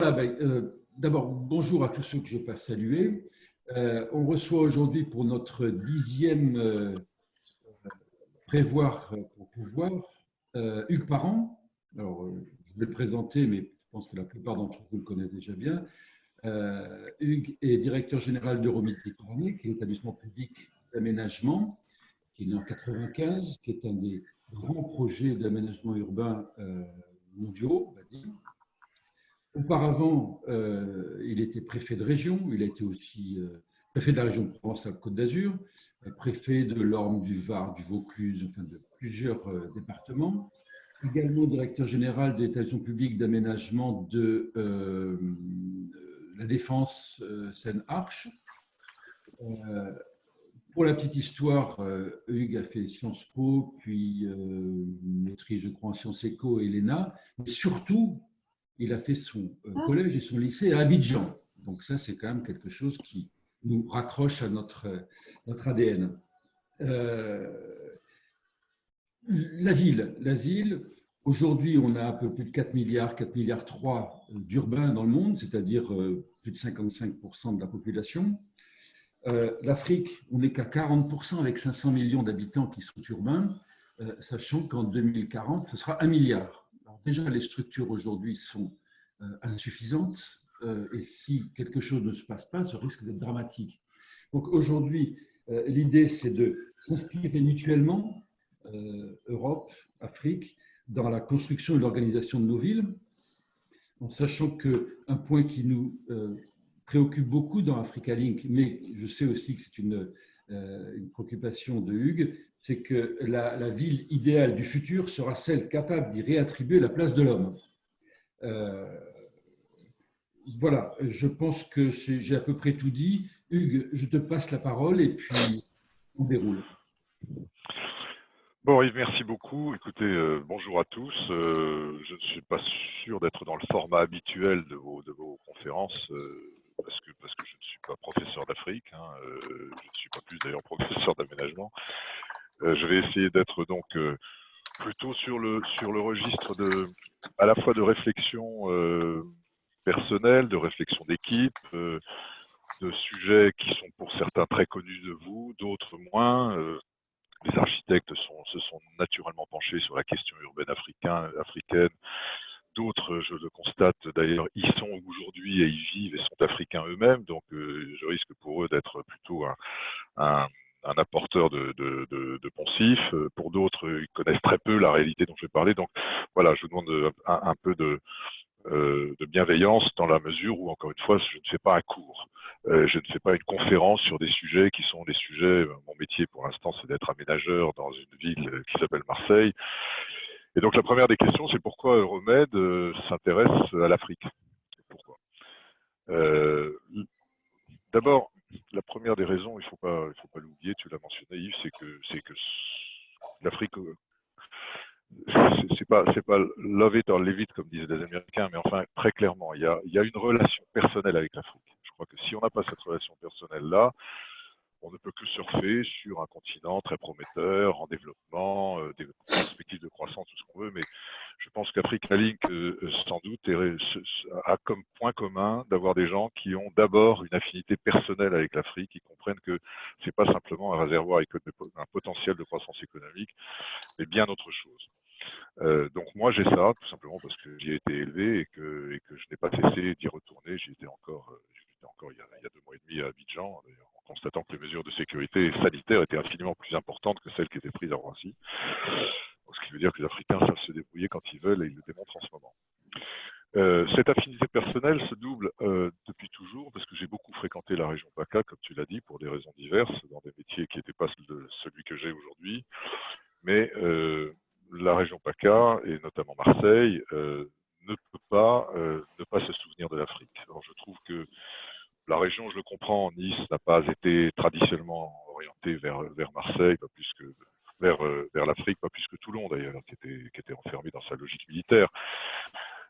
Voilà, d'abord, bonjour à tous ceux que je n'ai pas salués. On reçoit aujourd'hui pour notre 10e Prévoir pour pouvoir Hugues Parent. Alors, je vais le présenter, mais je pense que la plupart d'entre vous le connaissent déjà bien. Hugues est directeur général d'Euroméditerranée, qui est l'établissement public d'aménagement, qui est né en 1995, qui est un des grands projets d'aménagement urbain mondiaux, on va dire. Auparavant, il était préfet de région, il a été aussi préfet de la région de Provence-Alpes-Côte d'Azur, préfet de l'Orne, du Var, du Vaucluse, enfin de plusieurs départements. Également directeur général de l'établissement public d'aménagement de la Défense Seine-Arche. Pour la petite histoire, Hugues a fait Sciences Po, puis maîtrise, je crois, en Sciences Éco et l'ENA, mais surtout, il a fait son collège et son lycée à Abidjan. Donc ça, c'est quand même quelque chose qui nous raccroche à notre ADN. La ville, aujourd'hui, on a un peu plus de 4 milliards, 4 milliards 3 d'urbains dans le monde, c'est-à-dire plus de 55% de la population. L'Afrique, on n'est qu'à 40% avec 500 millions d'habitants qui sont urbains, sachant qu'en 2040, ce sera 1 milliard. Alors déjà, les structures aujourd'hui sont insuffisantes et si quelque chose ne se passe pas, ça risque d'être dramatique. Donc aujourd'hui, l'idée, c'est de s'inspirer mutuellement, Europe, Afrique, dans la construction et l'organisation de nos villes, en sachant qu'un point qui nous préoccupe beaucoup dans Africa Link, mais je sais aussi que c'est une préoccupation de Hugues, c'est que la ville idéale du futur sera celle capable d'y réattribuer la place de l'homme. Voilà, je pense que j'ai à peu près tout dit. Hugues, je te passe la parole et puis on déroule. Bon, Yves, merci beaucoup. Écoutez, bonjour à tous. Je ne suis pas sûr d'être dans le format habituel de vos conférences parce que je ne suis pas professeur d'Afrique. Je ne suis pas plus d'ailleurs professeur d'aménagement. Je vais essayer d'être donc plutôt sur le registre à la fois de réflexion personnelle, de réflexion d'équipe, de sujets qui sont pour certains très connus de vous, d'autres moins. Les architectes se sont naturellement penchés sur la question urbaine africaine. D'autres, je le constate d'ailleurs, y sont aujourd'hui et y vivent et sont africains eux-mêmes. Donc, je risque pour eux d'être plutôt un apporteur de poncifs. Pour d'autres, ils connaissent très peu la réalité dont je vais parler. Donc, voilà, je vous demande un peu de bienveillance dans la mesure où, encore une fois, je ne fais pas un cours. Je ne fais pas une conférence sur des sujets qui sont des sujets, mon métier pour l'instant c'est d'être aménageur dans une ville qui s'appelle Marseille. Et donc la première des questions c'est pourquoi Euromède s'intéresse à l'Afrique. Pourquoi D'abord, la première des raisons, il faut pas l'oublier, tu l'as mentionné Yves, c'est que l'Afrique c'est pas love it or leave it comme disaient les Américains, mais enfin très clairement, il y a une relation personnelle avec l'Afrique. Je crois que si on n'a pas cette relation personnelle-là, on ne peut que surfer sur un continent très prometteur, en développement, des perspectives de croissance, tout ce qu'on veut, mais je pense qu'Africa Link, sans doute, a comme point commun d'avoir des gens qui ont d'abord une affinité personnelle avec l'Afrique, qui comprennent que ce n'est pas simplement un réservoir avec un potentiel de croissance économique, mais bien autre chose. Donc moi j'ai ça tout simplement parce que j'y ai été élevé et que je n'ai pas cessé d'y retourner. J'y étais encore il y a 2 mois et demi à Abidjan, d'ailleurs, en constatant que les mesures de sécurité sanitaire étaient infiniment plus importantes que celles qui étaient prises à Roissy. Donc, ce qui veut dire que les Africains savent se débrouiller quand ils veulent et ils le démontrent en ce moment. Cette affinité personnelle se double depuis toujours parce que j'ai beaucoup fréquenté la région PACA, comme tu l'as dit, pour des raisons diverses, dans des métiers qui n'étaient pas celui que j'ai aujourd'hui. Mais la région PACA, et notamment Marseille, ne peut pas ne pas se souvenir de l'Afrique. Alors je trouve que la région, je le comprends, Nice n'a pas été traditionnellement orientée vers Marseille, pas plus que vers l'Afrique, pas plus que Toulon d'ailleurs, qui était enfermé dans sa logique militaire.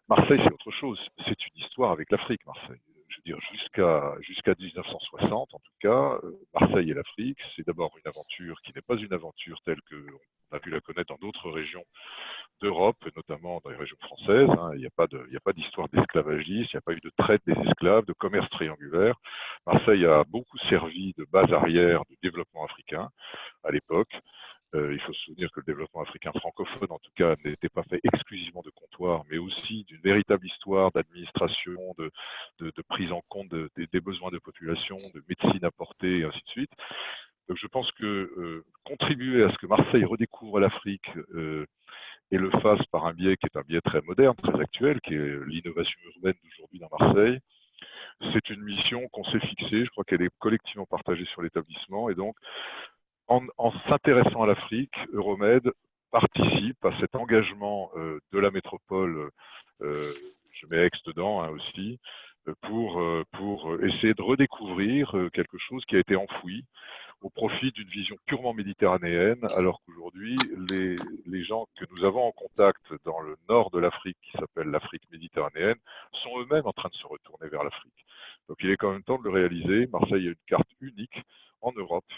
Marseille, c'est autre chose. C'est une histoire avec l'Afrique, Marseille. Je dire jusqu'à 1960 en tout cas, Marseille et l'Afrique, c'est d'abord une aventure qui n'est pas une aventure telle qu'on a pu la connaître dans d'autres régions d'Europe, notamment dans les régions françaises. Hein. Il n'y a pas d'histoire d'esclavagisme, il n'y a pas eu de traite des esclaves, de commerce triangulaire. Marseille a beaucoup servi de base arrière du développement africain à l'époque. Il faut se souvenir que le développement africain francophone, en tout cas, n'était pas fait exclusivement de comptoirs, mais aussi d'une véritable histoire d'administration, de prise en compte des besoins de population, de médecine apportée, et ainsi de suite. Donc je pense que contribuer à ce que Marseille redécouvre l'Afrique et le fasse par un biais qui est un biais très moderne, très actuel, qui est l'innovation urbaine d'aujourd'hui dans Marseille, c'est une mission qu'on s'est fixée. Je crois qu'elle est collectivement partagée sur l'établissement. Et donc, en s'intéressant à l'Afrique, Euromed participe à cet engagement de la métropole, je mets Aix dedans hein, aussi, pour essayer de redécouvrir quelque chose qui a été enfoui au profit d'une vision purement méditerranéenne, alors qu'aujourd'hui, les gens que nous avons en contact dans le nord de l'Afrique, qui s'appelle l'Afrique méditerranéenne, sont eux-mêmes en train de se retourner vers l'Afrique. Donc il est quand même temps de le réaliser. Marseille a une carte unique en Europe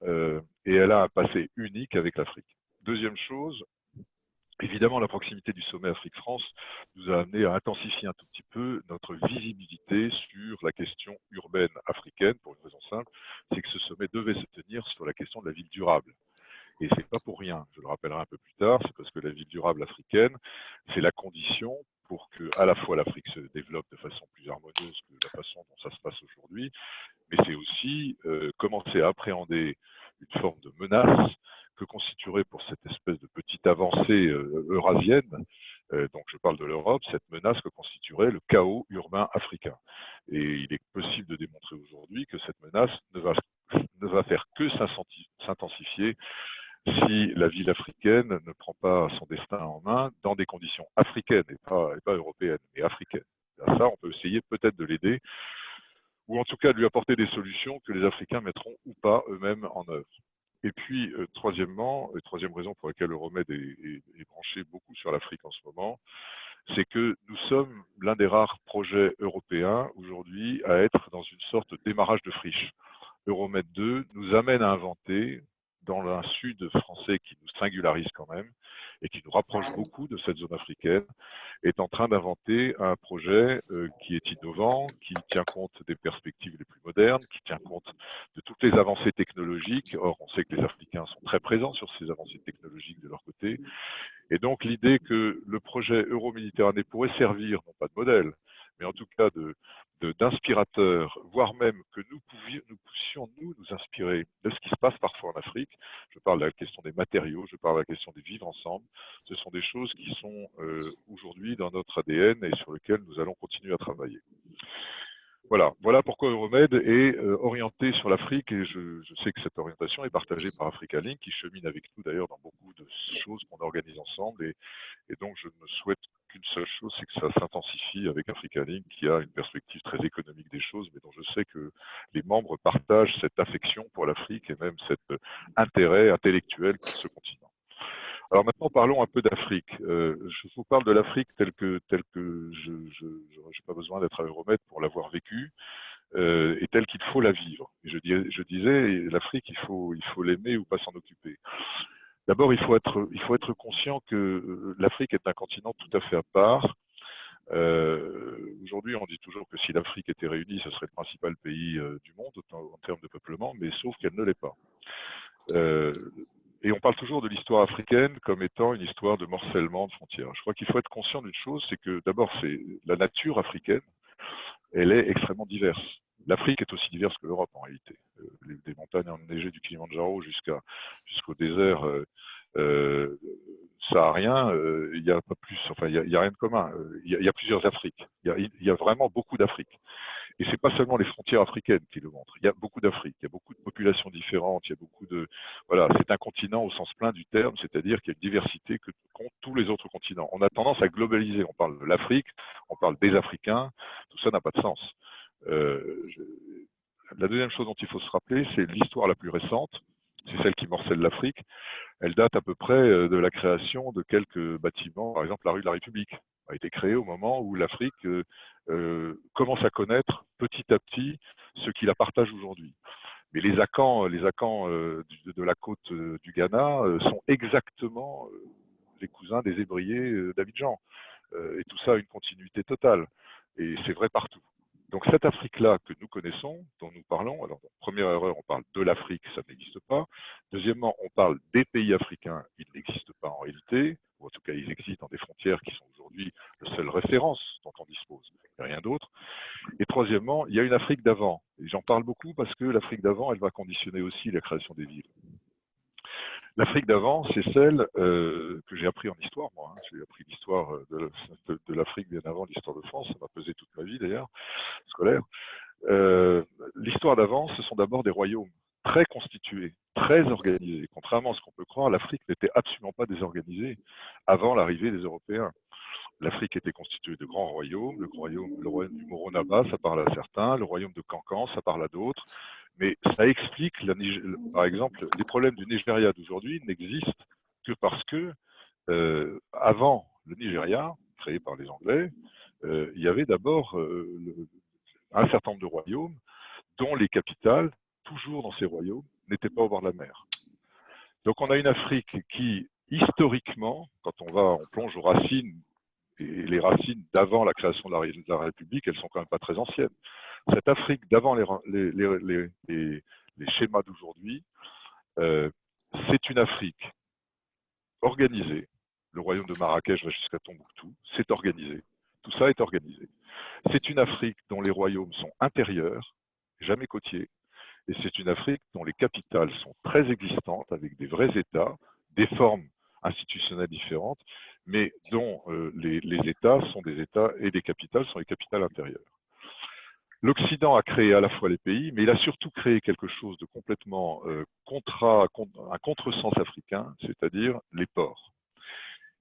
et elle a un passé unique avec l'Afrique. Deuxième chose, évidemment, la proximité du sommet Afrique-France nous a amené à intensifier un tout petit peu notre visibilité sur la question urbaine africaine, pour une raison simple, c'est que ce sommet devait se tenir sur la question de la ville durable. Et c'est pas pour rien, je le rappellerai un peu plus tard, c'est parce que la ville durable africaine, c'est la condition pour que à la fois l'Afrique se développe de façon plus harmonieuse que la façon dont ça se passe aujourd'hui, mais c'est aussi commencer à appréhender une forme de menace que constituerait pour cette espèce de petite avancée eurasienne, donc je parle de l'Europe, cette menace que constituerait le chaos urbain africain. Et il est possible de démontrer aujourd'hui que cette menace ne va faire que s'intensifier si la ville africaine ne prend pas son destin en main dans des conditions africaines et pas européennes, mais africaines. À ça, on peut essayer peut-être de l'aider, ou en tout cas de lui apporter des solutions que les Africains mettront ou pas eux-mêmes en œuvre. Et puis, troisièmement, troisième raison pour laquelle Euromed est branché beaucoup sur l'Afrique en ce moment, c'est que nous sommes l'un des rares projets européens aujourd'hui à être dans une sorte de démarrage de friche. Euromed 2 nous amène à inventer, dans un sud français qui nous singularise quand même, et qui nous rapproche beaucoup de cette zone africaine, est en train d'inventer un projet qui est innovant, qui tient compte des perspectives les plus modernes, qui tient compte de toutes les avancées technologiques. Or, on sait que les Africains sont très présents sur ces avancées technologiques de leur côté. Et donc, l'idée que le projet Euro-Méditerranée pourrait servir, non pas de modèle, mais en tout cas d'inspirateur, voire même que nous puissions nous inspirer de ce qui se passe parfois en Afrique. Je parle de la question des matériaux, je parle de la question des vivre ensemble. Ce sont des choses qui sont aujourd'hui dans notre ADN et sur lesquelles nous allons continuer à travailler. Voilà pourquoi Euromed est orienté sur l'Afrique, et je sais que cette orientation est partagée par Africa Link, qui chemine avec nous d'ailleurs dans beaucoup de choses qu'on organise ensemble, et donc je ne souhaite qu'une seule chose, c'est que ça s'intensifie avec Africa Link, qui a une perspective très économique des choses, mais dont je sais que les membres partagent cette affection pour l'Afrique et même cet intérêt intellectuel pour ce continent. Alors maintenant, parlons un peu d'Afrique. Je vous parle de l'Afrique telle que je n'ai pas besoin d'être à Euromed pour l'avoir vécue, et telle qu'il faut la vivre. Et je disais, l'Afrique, il faut l'aimer ou pas s'en occuper. D'abord, il faut être conscient que l'Afrique est un continent tout à fait à part. Aujourd'hui, on dit toujours que si l'Afrique était réunie, ce serait le principal pays du monde en termes de peuplement, mais sauf qu'elle ne l'est pas. Et on parle toujours de l'histoire africaine comme étant une histoire de morcellement de frontières. Je crois qu'il faut être conscient d'une chose, c'est que d'abord, c'est la nature africaine, elle est extrêmement diverse. L'Afrique est aussi diverse que l'Europe en réalité. Des montagnes enneigées du Kilimandjaro jusqu'au désert saharien, il n'y a pas plus, enfin il y a rien de commun. Il y a plusieurs Afriques. Il y a vraiment beaucoup d'Afrique. Et c'est pas seulement les frontières africaines qui le montrent. Il y a beaucoup d'Afrique, il y a beaucoup de populations différentes, il y a beaucoup de, voilà, c'est un continent au sens plein du terme, c'est-à-dire qu'il y a une diversité que qu'ont tous les autres continents. On a tendance à globaliser. On parle de l'Afrique, on parle des Africains. Tout ça n'a pas de sens. La deuxième chose dont il faut se rappeler, c'est l'histoire la plus récente. C'est celle qui morcelle l'Afrique. Elle date à peu près de la création de quelques bâtiments. Par exemple, la rue de la République a été créée au moment où l'Afrique commence à connaître petit à petit ceux qui la partagent aujourd'hui. Mais les Akans de la côte du Ghana sont exactement les cousins des Hébriers d'Abidjan. Et tout ça a une continuité totale. Et c'est vrai partout. Donc cette Afrique-là que nous connaissons, dont nous parlons, alors première erreur, on parle de l'Afrique, ça n'existe pas. Deuxièmement, on parle des pays africains, ils n'existent pas en réalité, ou en tout cas ils existent dans des frontières qui sont aujourd'hui la seule référence dont on dispose, il n'y a rien d'autre. Et troisièmement, il y a une Afrique d'avant. Et j'en parle beaucoup parce que l'Afrique d'avant, elle va conditionner aussi la création des villes. L'Afrique d'avant, c'est celle que j'ai appris en histoire, moi. Hein. J'ai appris l'histoire de l'Afrique bien avant l'histoire de France. Ça m'a pesé toute ma vie, d'ailleurs, scolaire. L'histoire d'avant, ce sont d'abord des royaumes très constitués, très organisés. Contrairement à ce qu'on peut croire, l'Afrique n'était absolument pas désorganisée avant l'arrivée des Européens. L'Afrique était constituée de grands royaumes. Le royaume du Moronaba, ça parle à certains. Le royaume de Cancan, ça parle à d'autres. Mais ça explique, par exemple, les problèmes du Nigeria d'aujourd'hui n'existent que parce que, avant le Nigeria, créé par les Anglais, il y avait d'abord un certain nombre de royaumes dont les capitales, toujours dans ces royaumes, n'étaient pas au bord de la mer. Donc on a une Afrique qui, historiquement, quand on plonge aux racines, et les racines d'avant la création de la République, elles sont quand même pas très anciennes. Cette Afrique d'avant les schémas d'aujourd'hui, c'est une Afrique organisée. Le royaume de Marrakech va jusqu'à Tombouctou, c'est organisé. Tout ça est organisé. C'est une Afrique dont les royaumes sont intérieurs, jamais côtiers, et c'est une Afrique dont les capitales sont très existantes, avec des vrais États, des formes institutionnelles différentes, mais dont les États sont des États et les capitales sont les capitales intérieures. L'Occident a créé à la fois les pays, mais il a surtout créé quelque chose de complètement un contresens africain, c'est-à-dire les ports.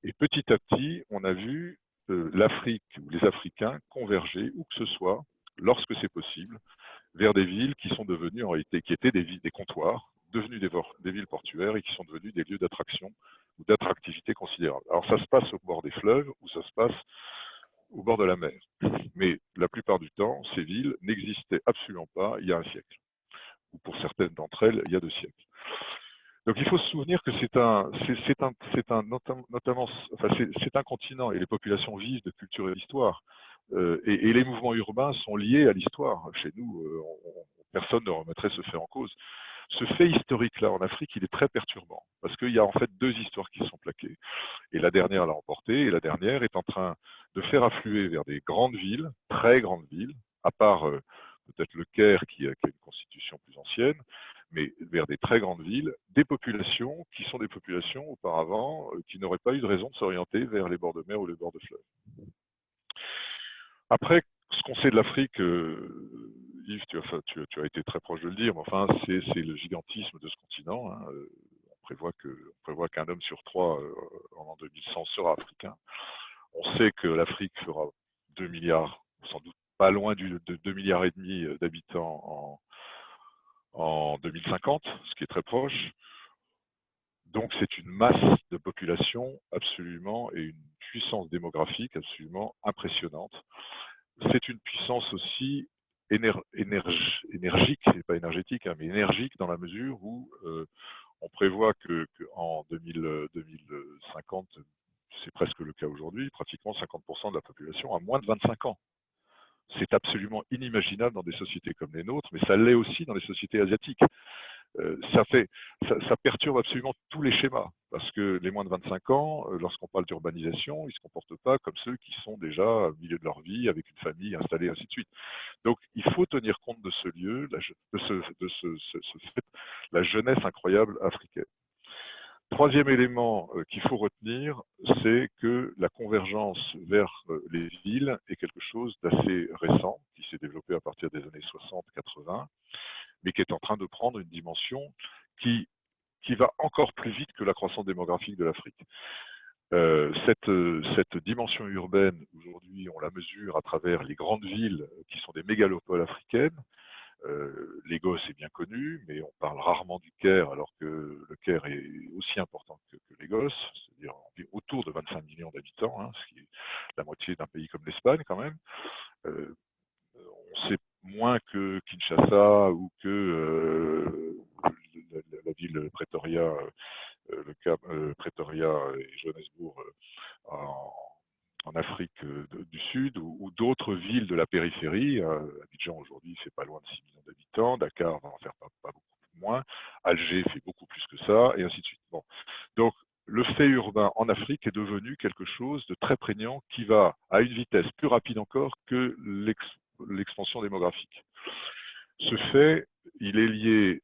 Et petit à petit, on a vu l'Afrique ou les Africains converger, où que ce soit, lorsque c'est possible, vers des villes qui sont devenues en réalité, qui étaient des comptoirs, devenus des villes portuaires et qui sont devenus des lieux d'attraction ou d'attractivité considérable. Alors ça se passe au bord des fleuves ou ça se passe au bord de la mer. Mais la plupart du temps, ces villes n'existaient absolument pas il y a un siècle. Ou pour certaines d'entre elles, il y a 2 siècles. Donc il faut se souvenir que c'est un continent et les populations vivent de culture et d'histoire. Et les mouvements urbains sont liés à l'histoire. Chez nous, personne ne remettrait ce fait en cause. Ce fait historique-là en Afrique, il est très perturbant parce qu'il y a en fait 2 histoires qui sont plaquées. Et la dernière l'a emporté, et la dernière est en train de faire affluer vers des grandes villes, très grandes villes, à part peut-être le Caire qui a une constitution plus ancienne, mais vers des très grandes villes, des populations qui sont des populations auparavant qui n'auraient pas eu de raison de s'orienter vers les bords de mer ou les bords de fleuve. Après, ce qu'on sait de l'Afrique, Yves, tu as été très proche de le dire, mais enfin, c'est le gigantisme de ce continent. Hein. On prévoit qu'un homme sur 3 en l'an 2100 sera africain. On sait que l'Afrique fera 2 milliards, sans doute pas loin de 2,5 milliards d'habitants en 2050, ce qui est très proche. Donc c'est une masse de population absolument et une puissance démographique absolument impressionnante. C'est une puissance aussi énergique, c'est pas énergétique, hein, mais énergique dans la mesure où on prévoit qu'en 2050, c'est presque le cas aujourd'hui, pratiquement 50% de la population a moins de 25 ans. C'est absolument inimaginable dans des sociétés comme les nôtres, mais ça l'est aussi dans les sociétés asiatiques. Ça perturbe absolument tous les schémas, parce que les moins de 25 ans, lorsqu'on parle d'urbanisation, ils ne se comportent pas comme ceux qui sont déjà au milieu de leur vie, avec une famille installée, ainsi de suite. Donc il faut tenir compte de ce lieu, de ce fait, la jeunesse incroyable africaine. Troisième élément qu'il faut retenir, c'est que la convergence vers les villes est quelque chose d'assez récent, qui s'est développé à partir des années 60-80, mais qui est en train de prendre une dimension qui va encore plus vite que la croissance démographique de l'Afrique. Cette dimension urbaine, aujourd'hui, on la mesure à travers les grandes villes qui sont des mégalopoles africaines. Lagos est bien connu, mais on parle rarement du Caire, alors que le Caire est aussi important que Lagos, c'est-à-dire autour de 25 millions d'habitants, hein, ce qui est la moitié d'un pays comme l'Espagne quand même. moins que Kinshasa ou que la ville Pretoria, le Cap, Pretoria et Johannesburg en, en Afrique du Sud ou d'autres villes de la périphérie. Abidjan aujourd'hui fait pas loin de 6 millions d'habitants, Dakar va en faire pas beaucoup moins, Alger fait beaucoup plus que ça, et ainsi de suite. Bon. Donc le fait urbain en Afrique est devenu quelque chose de très prégnant qui va à une vitesse plus rapide encore que l'expansion démographique. Ce fait, il est lié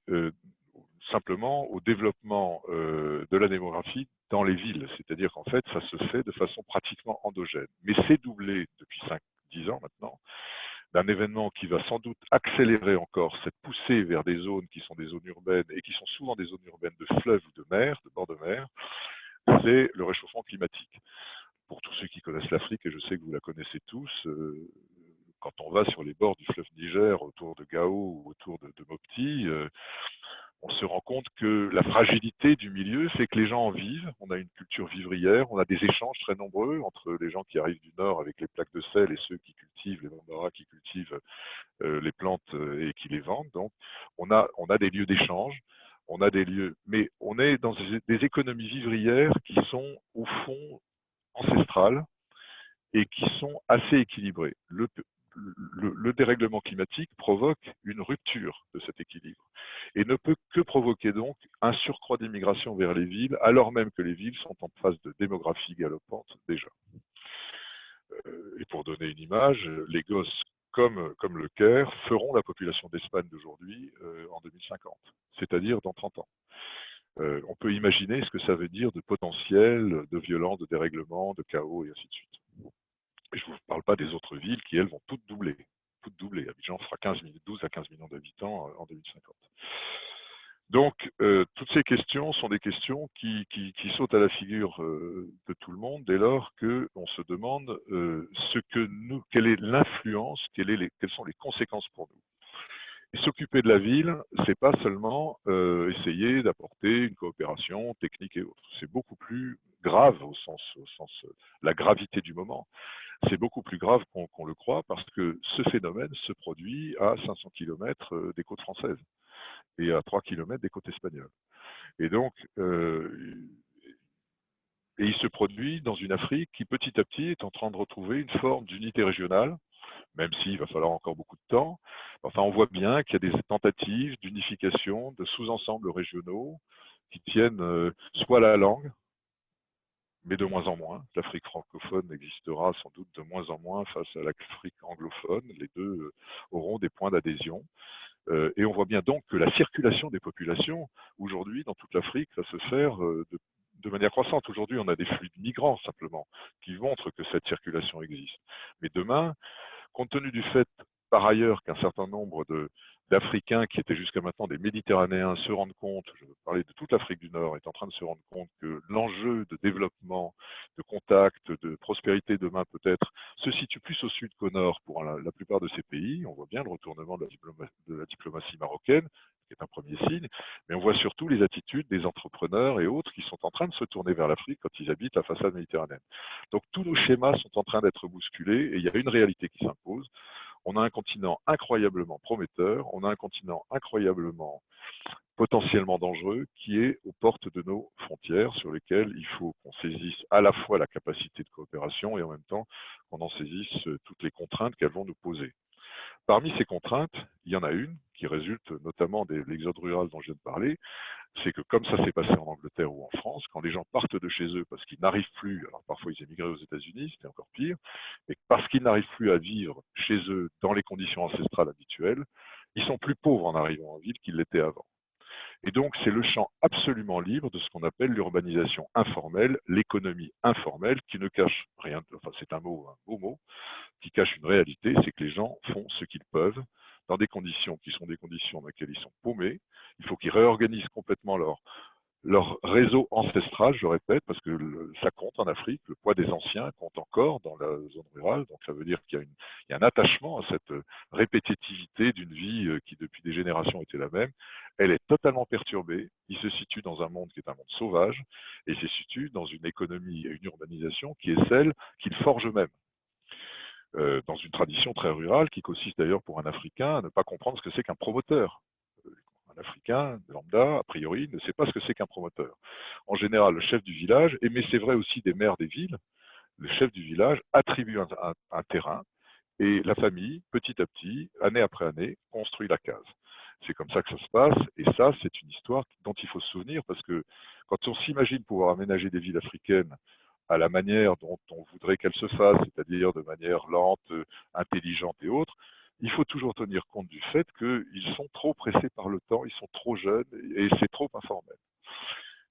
simplement au développement de la démographie dans les villes. C'est-à-dire qu'en fait, ça se fait de façon pratiquement endogène. Mais c'est doublé depuis 5-10 ans maintenant d'un événement qui va sans doute accélérer encore cette poussée vers des zones qui sont des zones urbaines et qui sont souvent des zones urbaines de fleuves ou de mer, de bord de mer, c'est le réchauffement climatique. Pour tous ceux qui connaissent l'Afrique, et je sais que vous la connaissez tous, quand on va sur les bords du fleuve Niger, autour de Gao ou autour de Mopti, on se rend compte que la fragilité du milieu fait que les gens en vivent. On a une culture vivrière, on a des échanges très nombreux entre les gens qui arrivent du nord avec les plaques de sel et ceux qui cultivent, les Bambara qui cultivent les plantes et qui les vendent. Donc, on a des lieux d'échange, on a des lieux, mais on est dans des économies vivrières qui sont au fond ancestrales et qui sont assez équilibrées. Le dérèglement climatique provoque une rupture de cet équilibre et ne peut que provoquer donc un surcroît d'immigration vers les villes, alors même que les villes sont en phase de démographie galopante déjà. Et pour donner une image, les gosses comme le Caire feront la population d'Espagne d'aujourd'hui en 2050, c'est-à-dire dans 30 ans. On peut imaginer ce que ça veut dire de potentiel, de violence, de dérèglement, de chaos et ainsi de suite. Et je ne vous parle pas des autres villes qui, elles, vont toutes doubler. Toutes doubler. Abidjan fera 12 à 15 millions d'habitants en 2050. Donc, toutes ces questions sont des questions qui sautent à la figure de tout le monde dès lors qu'on se demande quelle est l'influence, quelles sont les conséquences pour nous. Et s'occuper de la ville, c'est pas seulement essayer d'apporter une coopération technique et autres. C'est beaucoup plus grave au sens la gravité du moment. C'est beaucoup plus grave qu'on le croit parce que ce phénomène se produit à 500 km des côtes françaises et à 3 km des côtes espagnoles. Et donc, il se produit dans une Afrique qui petit à petit est en train de retrouver une forme d'unité régionale, même s'il va falloir encore beaucoup de temps. Enfin, on voit bien qu'il y a des tentatives d'unification de sous-ensembles régionaux qui tiennent soit la langue, mais de moins en moins. L'Afrique francophone existera sans doute de moins en moins face à l'Afrique anglophone. Les deux auront des points d'adhésion. Et on voit bien donc que la circulation des populations, aujourd'hui, dans toute l'Afrique, va se faire de manière croissante. Aujourd'hui, on a des flux de migrants, simplement, qui montrent que cette circulation existe. Mais demain, compte tenu du fait, par ailleurs, qu'un certain nombre d'Africains qui étaient jusqu'à maintenant des Méditerranéens se rendent compte, je veux parler de toute l'Afrique du Nord, est en train de se rendre compte que l'enjeu de développement, de contact, de prospérité demain peut-être se situe plus au sud qu'au nord pour la plupart de ces pays. On voit bien le retournement de la diplomatie marocaine, qui est un premier signe, mais on voit surtout les attitudes des entrepreneurs et autres qui sont en train de se tourner vers l'Afrique quand ils habitent la façade méditerranéenne. Donc tous nos schémas sont en train d'être bousculés et il y a une réalité qui s'impose. On a un continent incroyablement prometteur, on a un continent incroyablement potentiellement dangereux qui est aux portes de nos frontières sur lesquelles il faut qu'on saisisse à la fois la capacité de coopération et en même temps qu'on en saisisse toutes les contraintes qu'elles vont nous poser. Parmi ces contraintes, il y en a une qui résulte notamment de l'exode rural dont je viens de parler, c'est que comme ça s'est passé en Angleterre ou en France, quand les gens partent de chez eux parce qu'ils n'arrivent plus, alors parfois ils émigraient aux États-Unis, c'était encore pire, mais parce qu'ils n'arrivent plus à vivre chez eux dans les conditions ancestrales habituelles, ils sont plus pauvres en arrivant en ville qu'ils l'étaient avant. Et donc, c'est le champ absolument libre de ce qu'on appelle l'urbanisation informelle, l'économie informelle, qui ne cache rien, enfin c'est un beau mot, qui cache une réalité, c'est que les gens font ce qu'ils peuvent dans des conditions qui sont des conditions dans lesquelles ils sont paumés. Il faut qu'ils réorganisent complètement leur réseau ancestral, je répète, parce que ça compte en Afrique, le poids des anciens compte encore dans la zone rurale, donc ça veut dire qu'il y a un attachement à cette répétitivité d'une vie qui depuis des générations était la même. Elle est totalement perturbée, il se situe dans un monde qui est un monde sauvage, et il se situe dans une économie et une urbanisation qui est celle qu'ils forgent eux-mêmes. dans une tradition très rurale qui consiste d'ailleurs pour un Africain à ne pas comprendre ce que c'est qu'un promoteur. Un Africain lambda, a priori, ne sait pas ce que c'est qu'un promoteur. En général, le chef du village, mais c'est vrai aussi des maires des villes, le chef du village attribue un terrain et la famille, petit à petit, année après année, construit la case. C'est comme ça que ça se passe, et ça, c'est une histoire dont il faut se souvenir, parce que quand on s'imagine pouvoir aménager des villes africaines à la manière dont on voudrait qu'elles se fassent, c'est-à-dire de manière lente, intelligente et autre, il faut toujours tenir compte du fait qu'ils sont trop pressés par le temps, ils sont trop jeunes, et c'est trop informel.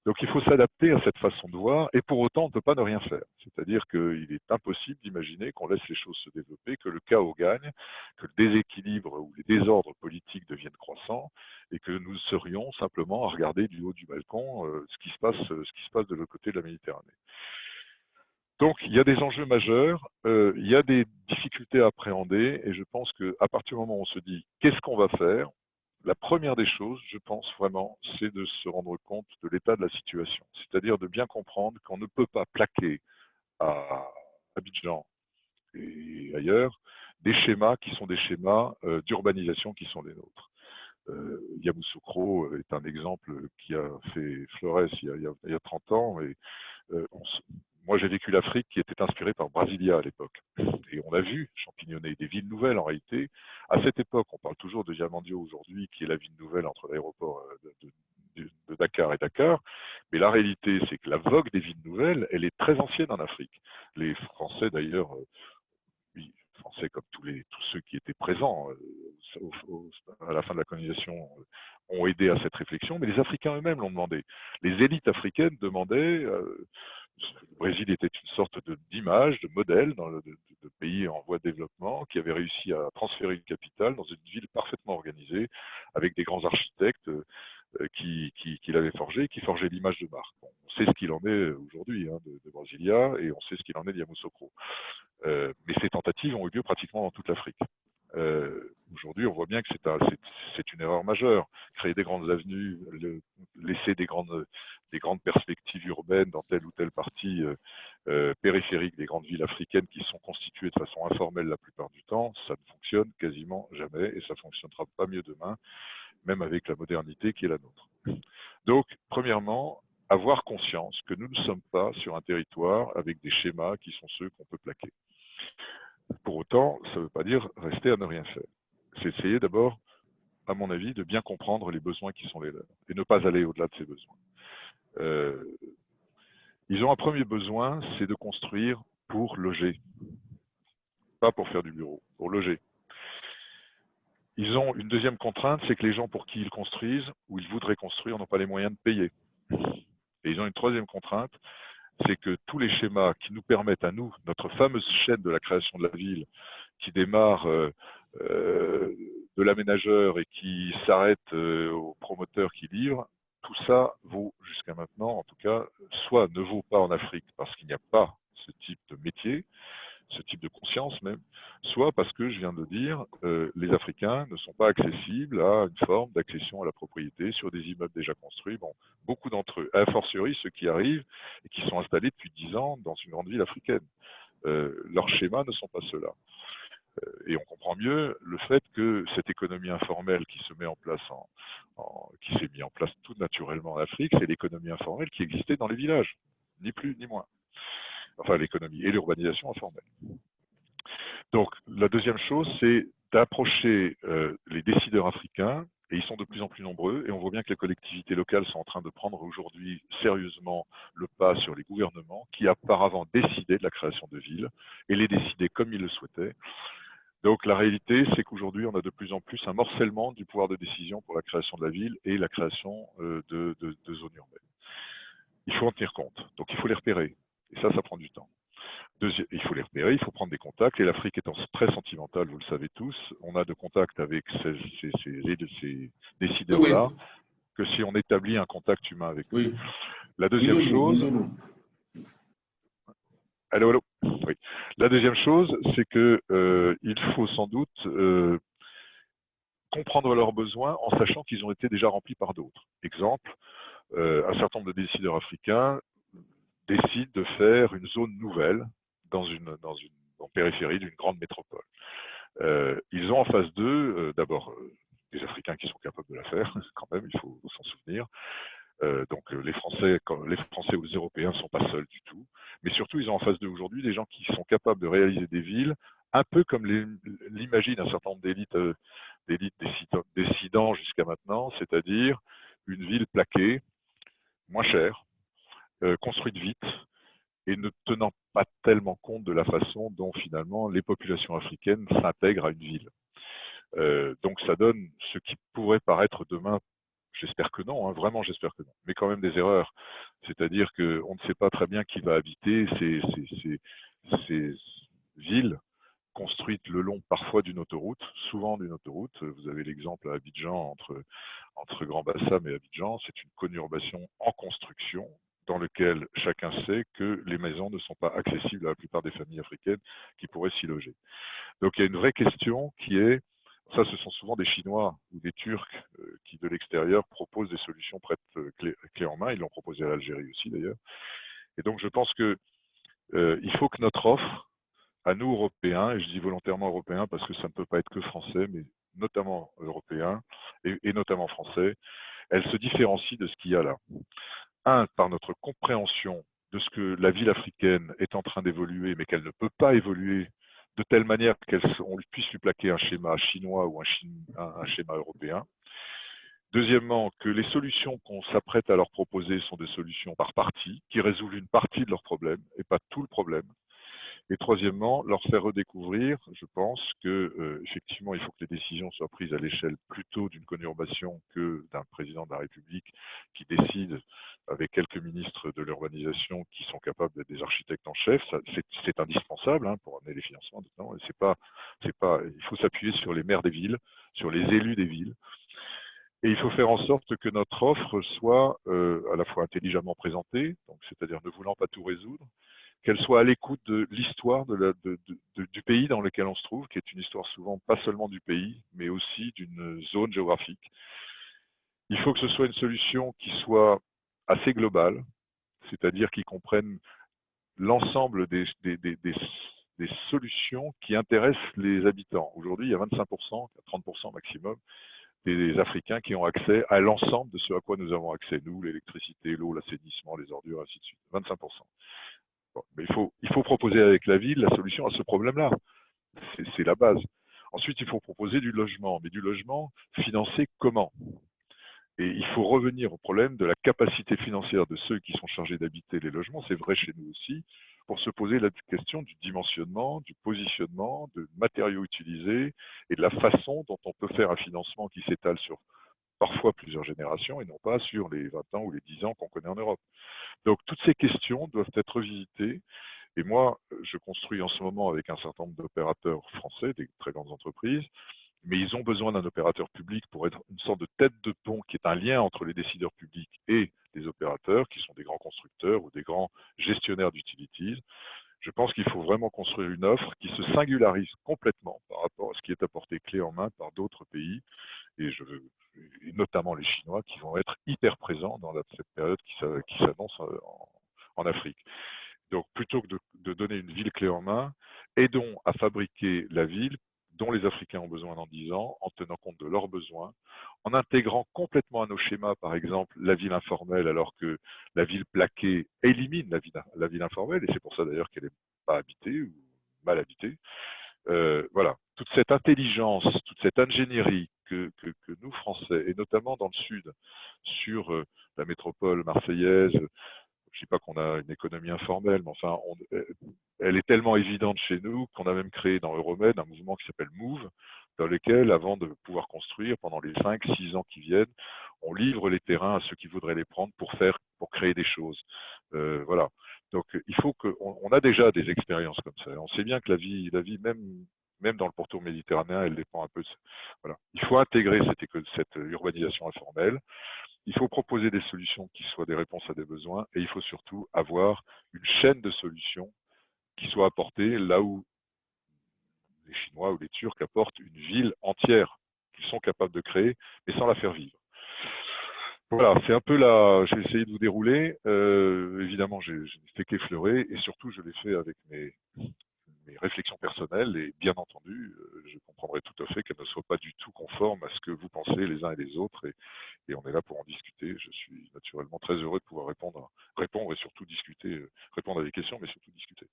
Donc il faut s'adapter à cette façon de voir, et pour autant on ne peut pas ne rien faire. C'est-à-dire qu'il est impossible d'imaginer qu'on laisse les choses se développer, que le chaos gagne, que le déséquilibre ou les désordres politiques deviennent croissants, et que nous serions simplement à regarder du haut du balcon ce qui se passe de l'autre côté de la Méditerranée. Donc il y a des enjeux majeurs, il y a des difficultés à appréhender, et je pense qu'à partir du moment où on se dit qu'est-ce qu'on va faire, la première des choses, je pense vraiment, c'est de se rendre compte de l'état de la situation. C'est-à-dire de bien comprendre qu'on ne peut pas plaquer à Abidjan et ailleurs des schémas qui sont des schémas d'urbanisation qui sont les nôtres. Yamoussoukro est un exemple qui a fait florès il y a 30 ans. Et, moi, j'ai vécu l'Afrique qui était inspirée par Brasilia à l'époque. Et on a vu champignonner des villes nouvelles en réalité. À cette époque, on parle toujours de Diamandio aujourd'hui, qui est la ville nouvelle entre l'aéroport de Dakar et Dakar. Mais la réalité, c'est que la vogue des villes nouvelles, elle est très ancienne en Afrique. Les Français, d'ailleurs, oui, Français comme tous ceux qui étaient présents à la fin de la colonisation ont aidé à cette réflexion, mais les Africains eux-mêmes l'ont demandé. Les élites africaines demandaient, le Brésil était une sorte d'image, de modèle de pays en voie de développement qui avait réussi à transférer une capitale dans une ville parfaitement organisée, avec des grands architectes qui l'avaient forgé, qui forgeaient l'image de marque. Bon, on sait ce qu'il en est aujourd'hui de Brasilia, et on sait ce qu'il en est de Yamoussoukro. Mais ces tentatives ont eu lieu pratiquement dans toute l'Afrique. Aujourd'hui, on voit bien que c'est une erreur majeure. Créer des grandes avenues, laisser des grandes perspectives urbaines dans telle ou telle partie périphérique des grandes villes africaines qui sont constituées de façon informelle la plupart du temps, ça ne fonctionne quasiment jamais, et ça ne fonctionnera pas mieux demain, même avec la modernité qui est la nôtre. Donc, premièrement, avoir conscience que nous ne sommes pas sur un territoire avec des schémas qui sont ceux qu'on peut plaquer. Pour autant, ça ne veut pas dire rester à ne rien faire. C'est essayer d'abord, à mon avis, de bien comprendre les besoins qui sont les leurs et ne pas aller au-delà de ces besoins. Ils ont un premier besoin, c'est de construire pour loger, pas pour faire du bureau, pour loger. Ils ont une deuxième contrainte, c'est que les gens pour qui ils construisent ou ils voudraient construire n'ont pas les moyens de payer. Et ils ont une troisième contrainte, c'est que tous les schémas qui nous permettent à nous, notre fameuse chaîne de la création de la ville, qui démarre de l'aménageur et qui s'arrête au promoteur qui livre, tout ça vaut jusqu'à maintenant, en tout cas, soit ne vaut pas en Afrique parce qu'il n'y a pas ce type de métier, ce type de conscience même, soit parce que, je viens de le dire, les Africains ne sont pas accessibles à une forme d'accession à la propriété sur des immeubles déjà construits. Bon, beaucoup d'entre eux, a fortiori ceux qui arrivent et qui sont installés depuis 10 ans dans une grande ville africaine. Leurs schémas ne sont pas ceux-là. Et on comprend mieux le fait que cette économie informelle qui se met en place, qui s'est mise en place tout naturellement en Afrique, c'est l'économie informelle qui existait dans les villages, ni plus ni moins. Enfin, l'économie et l'urbanisation informelle. Donc, la deuxième chose, c'est d'approcher les décideurs africains, et ils sont de plus en plus nombreux, et on voit bien que les collectivités locales sont en train de prendre aujourd'hui sérieusement le pas sur les gouvernements qui auparavant décidaient de la création de villes, et les décidaient comme ils le souhaitaient. Donc, la réalité, c'est qu'aujourd'hui, on a de plus en plus un morcellement du pouvoir de décision pour la création de la ville et la création de zones urbaines. Il faut en tenir compte, donc il faut les repérer, et ça prend du temps. Il faut les repérer, il faut prendre des contacts, et l'Afrique étant très sentimentale, vous le savez tous, on a de contact avec ces décideurs-là que si on établit un contact humain avec eux. La deuxième chose... Allô. Oui. La deuxième chose, c'est qu'il faut sans doute comprendre leurs besoins en sachant qu'ils ont été déjà remplis par d'autres. Exemple, un certain nombre de décideurs africains décident de faire une zone nouvelle dans une en périphérie d'une grande métropole. Ils ont en face d'eux, d'abord, des Africains qui sont capables de la faire, quand même, il faut s'en souvenir. Donc les Français ou les Européens ne sont pas seuls du tout. Mais surtout, ils ont en face d'eux aujourd'hui des gens qui sont capables de réaliser des villes, un peu comme l'imaginent un certain nombre d'élites décidant jusqu'à maintenant, c'est-à-dire une ville plaquée, moins chère, construite vite, et ne tenant pas tellement compte de la façon dont finalement les populations africaines s'intègrent à une ville. Donc ça donne ce qui pourrait paraître demain, j'espère que non, hein, vraiment j'espère que non, mais quand même des erreurs. C'est-à-dire qu'on ne sait pas très bien qui va habiter ces villes construites le long parfois d'une autoroute, souvent d'une autoroute. Vous avez l'exemple à Abidjan, entre Grand Bassam et Abidjan, c'est une conurbation en construction dans lequel chacun sait que les maisons ne sont pas accessibles à la plupart des familles africaines qui pourraient s'y loger. Donc il y a une vraie question qui est, ça ce sont souvent des Chinois ou des Turcs qui de l'extérieur proposent des solutions prêtes clés en main, ils l'ont proposé à l'Algérie aussi d'ailleurs. Et donc je pense que il faut que notre offre, à nous Européens, et je dis volontairement Européens parce que ça ne peut pas être que français, mais notamment Européens et notamment français, elle se différencie de ce qu'il y a là. Un, par notre compréhension de ce que la ville africaine est en train d'évoluer, mais qu'elle ne peut pas évoluer de telle manière qu'on puisse lui plaquer un schéma chinois ou un schéma européen. Deuxièmement, que les solutions qu'on s'apprête à leur proposer sont des solutions par partie, qui résolvent une partie de leurs problèmes et pas tout le problème. Et troisièmement, leur faire redécouvrir, je pense que effectivement, il faut que les décisions soient prises à l'échelle plutôt d'une conurbation que d'un président de la République qui décide avec quelques ministres de l'urbanisation qui sont capables d'être des architectes en chef. C'est indispensable hein, pour amener les financements. Il faut s'appuyer sur les maires des villes, sur les élus des villes. Et il faut faire en sorte que notre offre soit à la fois intelligemment présentée, donc c'est-à-dire ne voulant pas tout résoudre, qu'elle soit à l'écoute de l'histoire du pays dans lequel on se trouve, qui est une histoire souvent pas seulement du pays, mais aussi d'une zone géographique. Il faut que ce soit une solution qui soit assez globale, c'est-à-dire qui comprenne l'ensemble des solutions qui intéressent les habitants. Aujourd'hui, il y a 25%, 30% maximum, des Africains qui ont accès à l'ensemble de ce à quoi nous avons accès, nous, l'électricité, l'eau, l'assainissement, les ordures, ainsi de suite. 25%. Bon, mais il faut proposer avec la ville la solution à ce problème-là. C'est la base. Ensuite, il faut proposer du logement, mais du logement financé comment? Et il faut revenir au problème de la capacité financière de ceux qui sont chargés d'habiter les logements, c'est vrai chez nous aussi, pour se poser la question du dimensionnement, du positionnement, de matériaux utilisés et de la façon dont on peut faire un financement qui s'étale sur parfois plusieurs générations et non pas sur les 20 ans ou les 10 ans qu'on connaît en Europe. Donc toutes ces questions doivent être revisitées. Et moi, je construis en ce moment avec un certain nombre d'opérateurs français, des très grandes entreprises, mais ils ont besoin d'un opérateur public pour être une sorte de tête de pont qui est un lien entre les décideurs publics et les opérateurs, qui sont des grands constructeurs ou des grands gestionnaires d'utilities. Je pense qu'il faut vraiment construire une offre qui se singularise complètement par rapport à ce qui est apporté clé en main par d'autres pays, et notamment les Chinois, qui vont être hyper présents dans cette période qui s'annonce en Afrique. Donc, plutôt que de donner une ville clé en main, aidons à fabriquer la ville dont les Africains ont besoin dans 10 ans, en tenant compte de leurs besoins, en intégrant complètement à nos schémas, par exemple, la ville informelle, alors que la ville plaquée élimine la ville informelle, et c'est pour ça d'ailleurs qu'elle n'est pas habitée ou mal habitée. Voilà, toute cette intelligence, toute cette ingénierie que nous, Français, et notamment dans le Sud, sur la métropole marseillaise, je ne dis pas qu'on a une économie informelle, mais enfin, elle est tellement évidente chez nous qu'on a même créé dans Euromed un mouvement qui s'appelle Move, dans lequel, avant de pouvoir construire, pendant les 5-6 ans qui viennent, on livre les terrains à ceux qui voudraient les prendre pour créer des choses. Voilà. Donc, il faut on a déjà des expériences comme ça. On sait bien que la vie même dans le pourtour méditerranéen, elle dépend un peu de ça. Voilà. Il faut intégrer cette urbanisation informelle. Il faut proposer des solutions qui soient des réponses à des besoins et il faut surtout avoir une chaîne de solutions qui soit apportée là où les Chinois ou les Turcs apportent une ville entière qu'ils sont capables de créer, mais sans la faire vivre. Voilà, c'est un peu là, j'ai essayé de vous dérouler. Évidemment, je n'ai fait qu'effleurer et surtout, je l'ai fait avec mes réflexions personnelles et bien entendu, je comprendrai tout à fait qu'elles ne soient pas du tout conformes à ce que vous pensez les uns et les autres et on est là pour en discuter. Je suis naturellement très heureux de pouvoir répondre et surtout discuter, répondre à des questions, mais surtout discuter.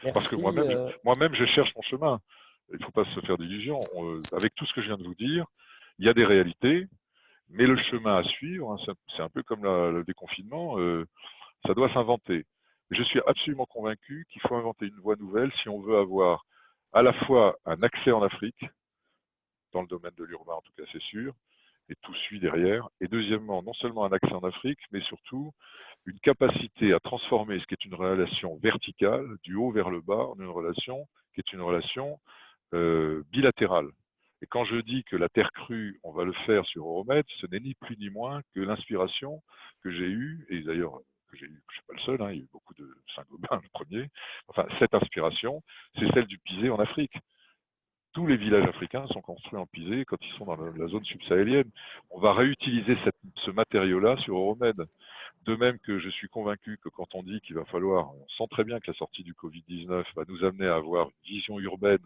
Parce que Merci. moi-même, je cherche mon chemin. Il ne faut pas se faire d'illusions. Avec tout ce que je viens de vous dire, il y a des réalités, mais le chemin à suivre, hein, c'est un peu comme le déconfinement, ça doit s'inventer. Je suis absolument convaincu qu'il faut inventer une voie nouvelle si on veut avoir à la fois un accès en Afrique, dans le domaine de l'urbain en tout cas c'est sûr, et tout suit derrière. Et deuxièmement, non seulement un accès en Afrique, mais surtout une capacité à transformer ce qui est une relation verticale, du haut vers le bas, en une relation qui est une relation bilatérale. Et quand je dis que la terre crue, on va le faire sur Euromed, ce n'est ni plus ni moins que l'inspiration que j'ai eue, et d'ailleurs que j'ai eu, je ne suis pas le seul, hein, il y a eu beaucoup de Saint-Gobain le premier, enfin cette inspiration, c'est celle du pisé en Afrique. Tous les villages africains sont construits en pisé quand ils sont dans la zone subsahélienne. On va réutiliser ce matériau-là sur Euromed. De même que je suis convaincu que quand on dit qu'il va falloir, on sent très bien que la sortie du Covid-19 va nous amener à avoir une vision urbaine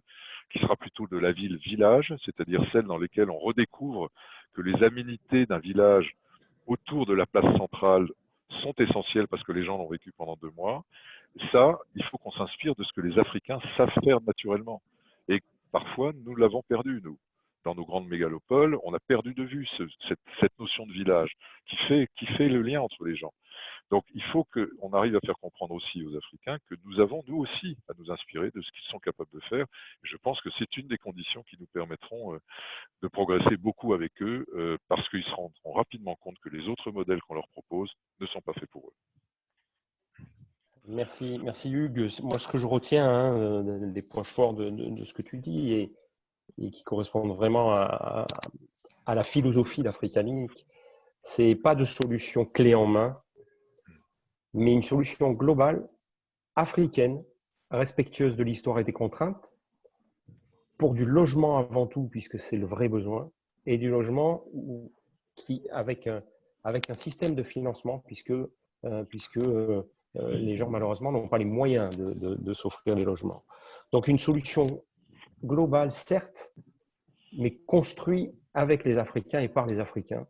qui sera plutôt de la ville-village, c'est-à-dire celle dans laquelle on redécouvre que les aménités d'un village autour de la place centrale sont essentielles parce que les gens l'ont vécu pendant 2 mois. Ça, il faut qu'on s'inspire de ce que les Africains savent faire naturellement. Et parfois, nous l'avons perdu, nous. Dans nos grandes mégalopoles, on a perdu de vue cette notion de village qui fait le lien entre les gens. Donc, il faut qu'on arrive à faire comprendre aussi aux Africains que nous avons, nous aussi, à nous inspirer de ce qu'ils sont capables de faire. Et je pense que c'est une des conditions qui nous permettront de progresser beaucoup avec eux, parce qu'ils se rendront rapidement compte que les autres modèles qu'on leur propose ne sont pas faits pour eux. Merci Hugues. Moi, ce que je retiens, hein, des points forts de ce que tu dis et qui correspondent vraiment à la philosophie d'Africanink, c'est pas de solution clé en main, mais une solution globale, africaine, respectueuse de l'histoire et des contraintes, pour du logement avant tout, puisque c'est le vrai besoin, et du logement avec un système de financement, puisque les gens, malheureusement, n'ont pas les moyens de s'offrir les logements. Donc, une solution globale, certes, mais construite avec les Africains et par les Africains,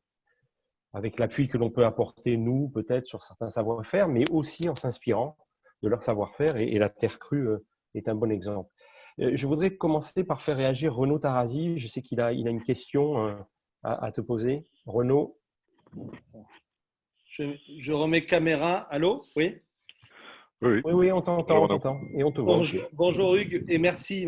avec l'appui que l'on peut apporter, nous, peut-être, sur certains savoir-faire, mais aussi en s'inspirant de leur savoir-faire. Et la terre crue est un bon exemple. Je voudrais commencer par faire réagir Renaud Tarazi. Je sais qu'il a une question à te poser. Renaud. Je remets caméra. Allô? Oui? Oui, on t'entend et on te voit. Bonjour Hugues et merci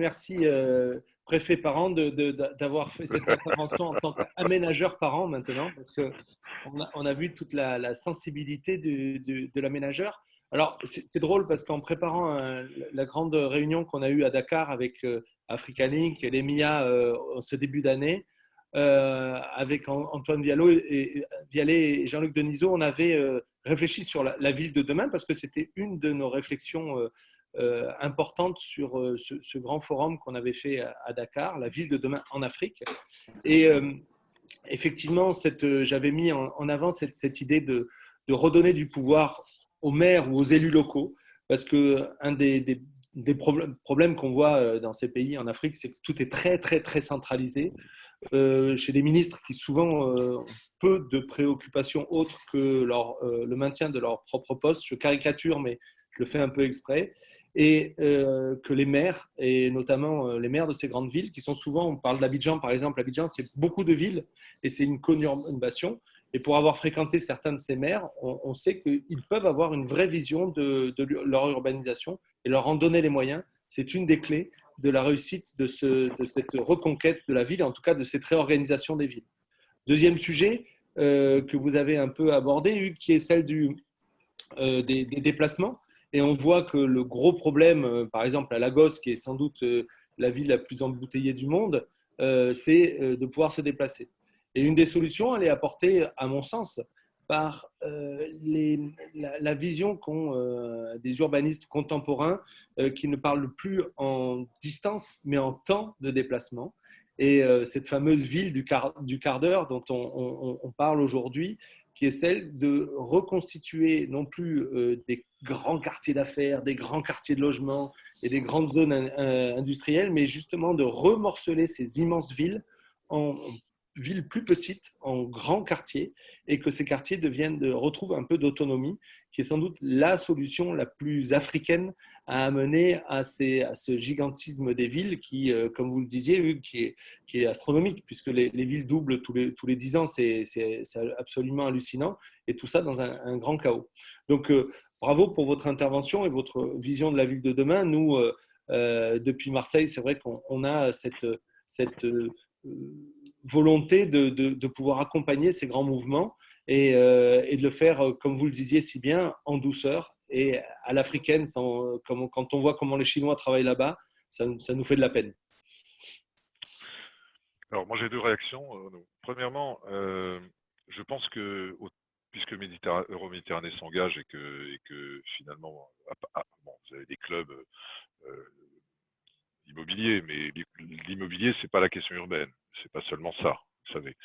préfet Parent d'avoir fait cette intervention en tant qu'aménageur Parent maintenant, parce qu'on a vu toute la sensibilité de l'aménageur. Alors, c'est drôle parce qu'en préparant la grande réunion qu'on a eue à Dakar avec Africanink et l'EMIA ce début d'année, avec Antoine Vialet et Jean-Luc Denisot, on avait réfléchi sur la ville de demain parce que c'était une de nos réflexions importantes sur ce grand forum qu'on avait fait à Dakar, la ville de demain en Afrique. Et effectivement, j'avais mis en avant cette idée de redonner du pouvoir aux maires ou aux élus locaux, parce qu'un des problèmes qu'on voit dans ces pays en Afrique, c'est que tout est très, très, très centralisé. Chez des ministres qui souvent ont peu de préoccupations autres que le maintien de leur propre poste. Je caricature, mais je le fais un peu exprès. Et que les maires, et notamment les maires de ces grandes villes, qui sont souvent, on parle d'Abidjan par exemple, Abidjan c'est beaucoup de villes et c'est une conurbation. Et pour avoir fréquenté certains de ces maires, on sait qu'ils peuvent avoir une vraie vision de leur urbanisation et leur en donner les moyens. C'est une des clés de la réussite de cette reconquête de la ville, en tout cas de cette réorganisation des villes. Deuxième sujet que vous avez un peu abordé, Hugues, qui est celle des déplacements. Et on voit que le gros problème, par exemple à Lagos, qui est sans doute la ville la plus embouteillée du monde, c'est de pouvoir se déplacer. Et une des solutions, elle est apportée, à mon sens, par la vision qu'ont des urbanistes contemporains qui ne parlent plus en distance, mais en temps de déplacement. Et cette fameuse ville du quart d'heure dont on parle aujourd'hui, qui est celle de reconstituer non plus grands quartiers d'affaires, des grands quartiers de logement et des grandes zones industrielles, mais justement de remorceler ces immenses villes en villes plus petites, en grands quartiers, et que ces quartiers retrouvent un peu d'autonomie, qui est sans doute la solution la plus africaine à amener à ce gigantisme des villes qui, comme vous le disiez, Hugues, qui est astronomique, puisque les villes doublent tous les 10 ans, c'est absolument hallucinant, et tout ça dans un grand chaos. Donc, bravo pour votre intervention et votre vision de la ville de demain. Nous, depuis Marseille, c'est vrai qu'on a cette volonté de pouvoir accompagner ces grands mouvements et de le faire, comme vous le disiez si bien, en douceur et à l'africaine. Quand on voit comment les Chinois travaillent là-bas, ça nous fait de la peine. Alors, moi, j'ai deux réactions. Premièrement, je pense que, puisque Euroméditerranée s'engage et que finalement, bon, vous avez des clubs immobiliers, mais l'immobilier, c'est pas la question urbaine. C'est pas seulement ça, vous savez.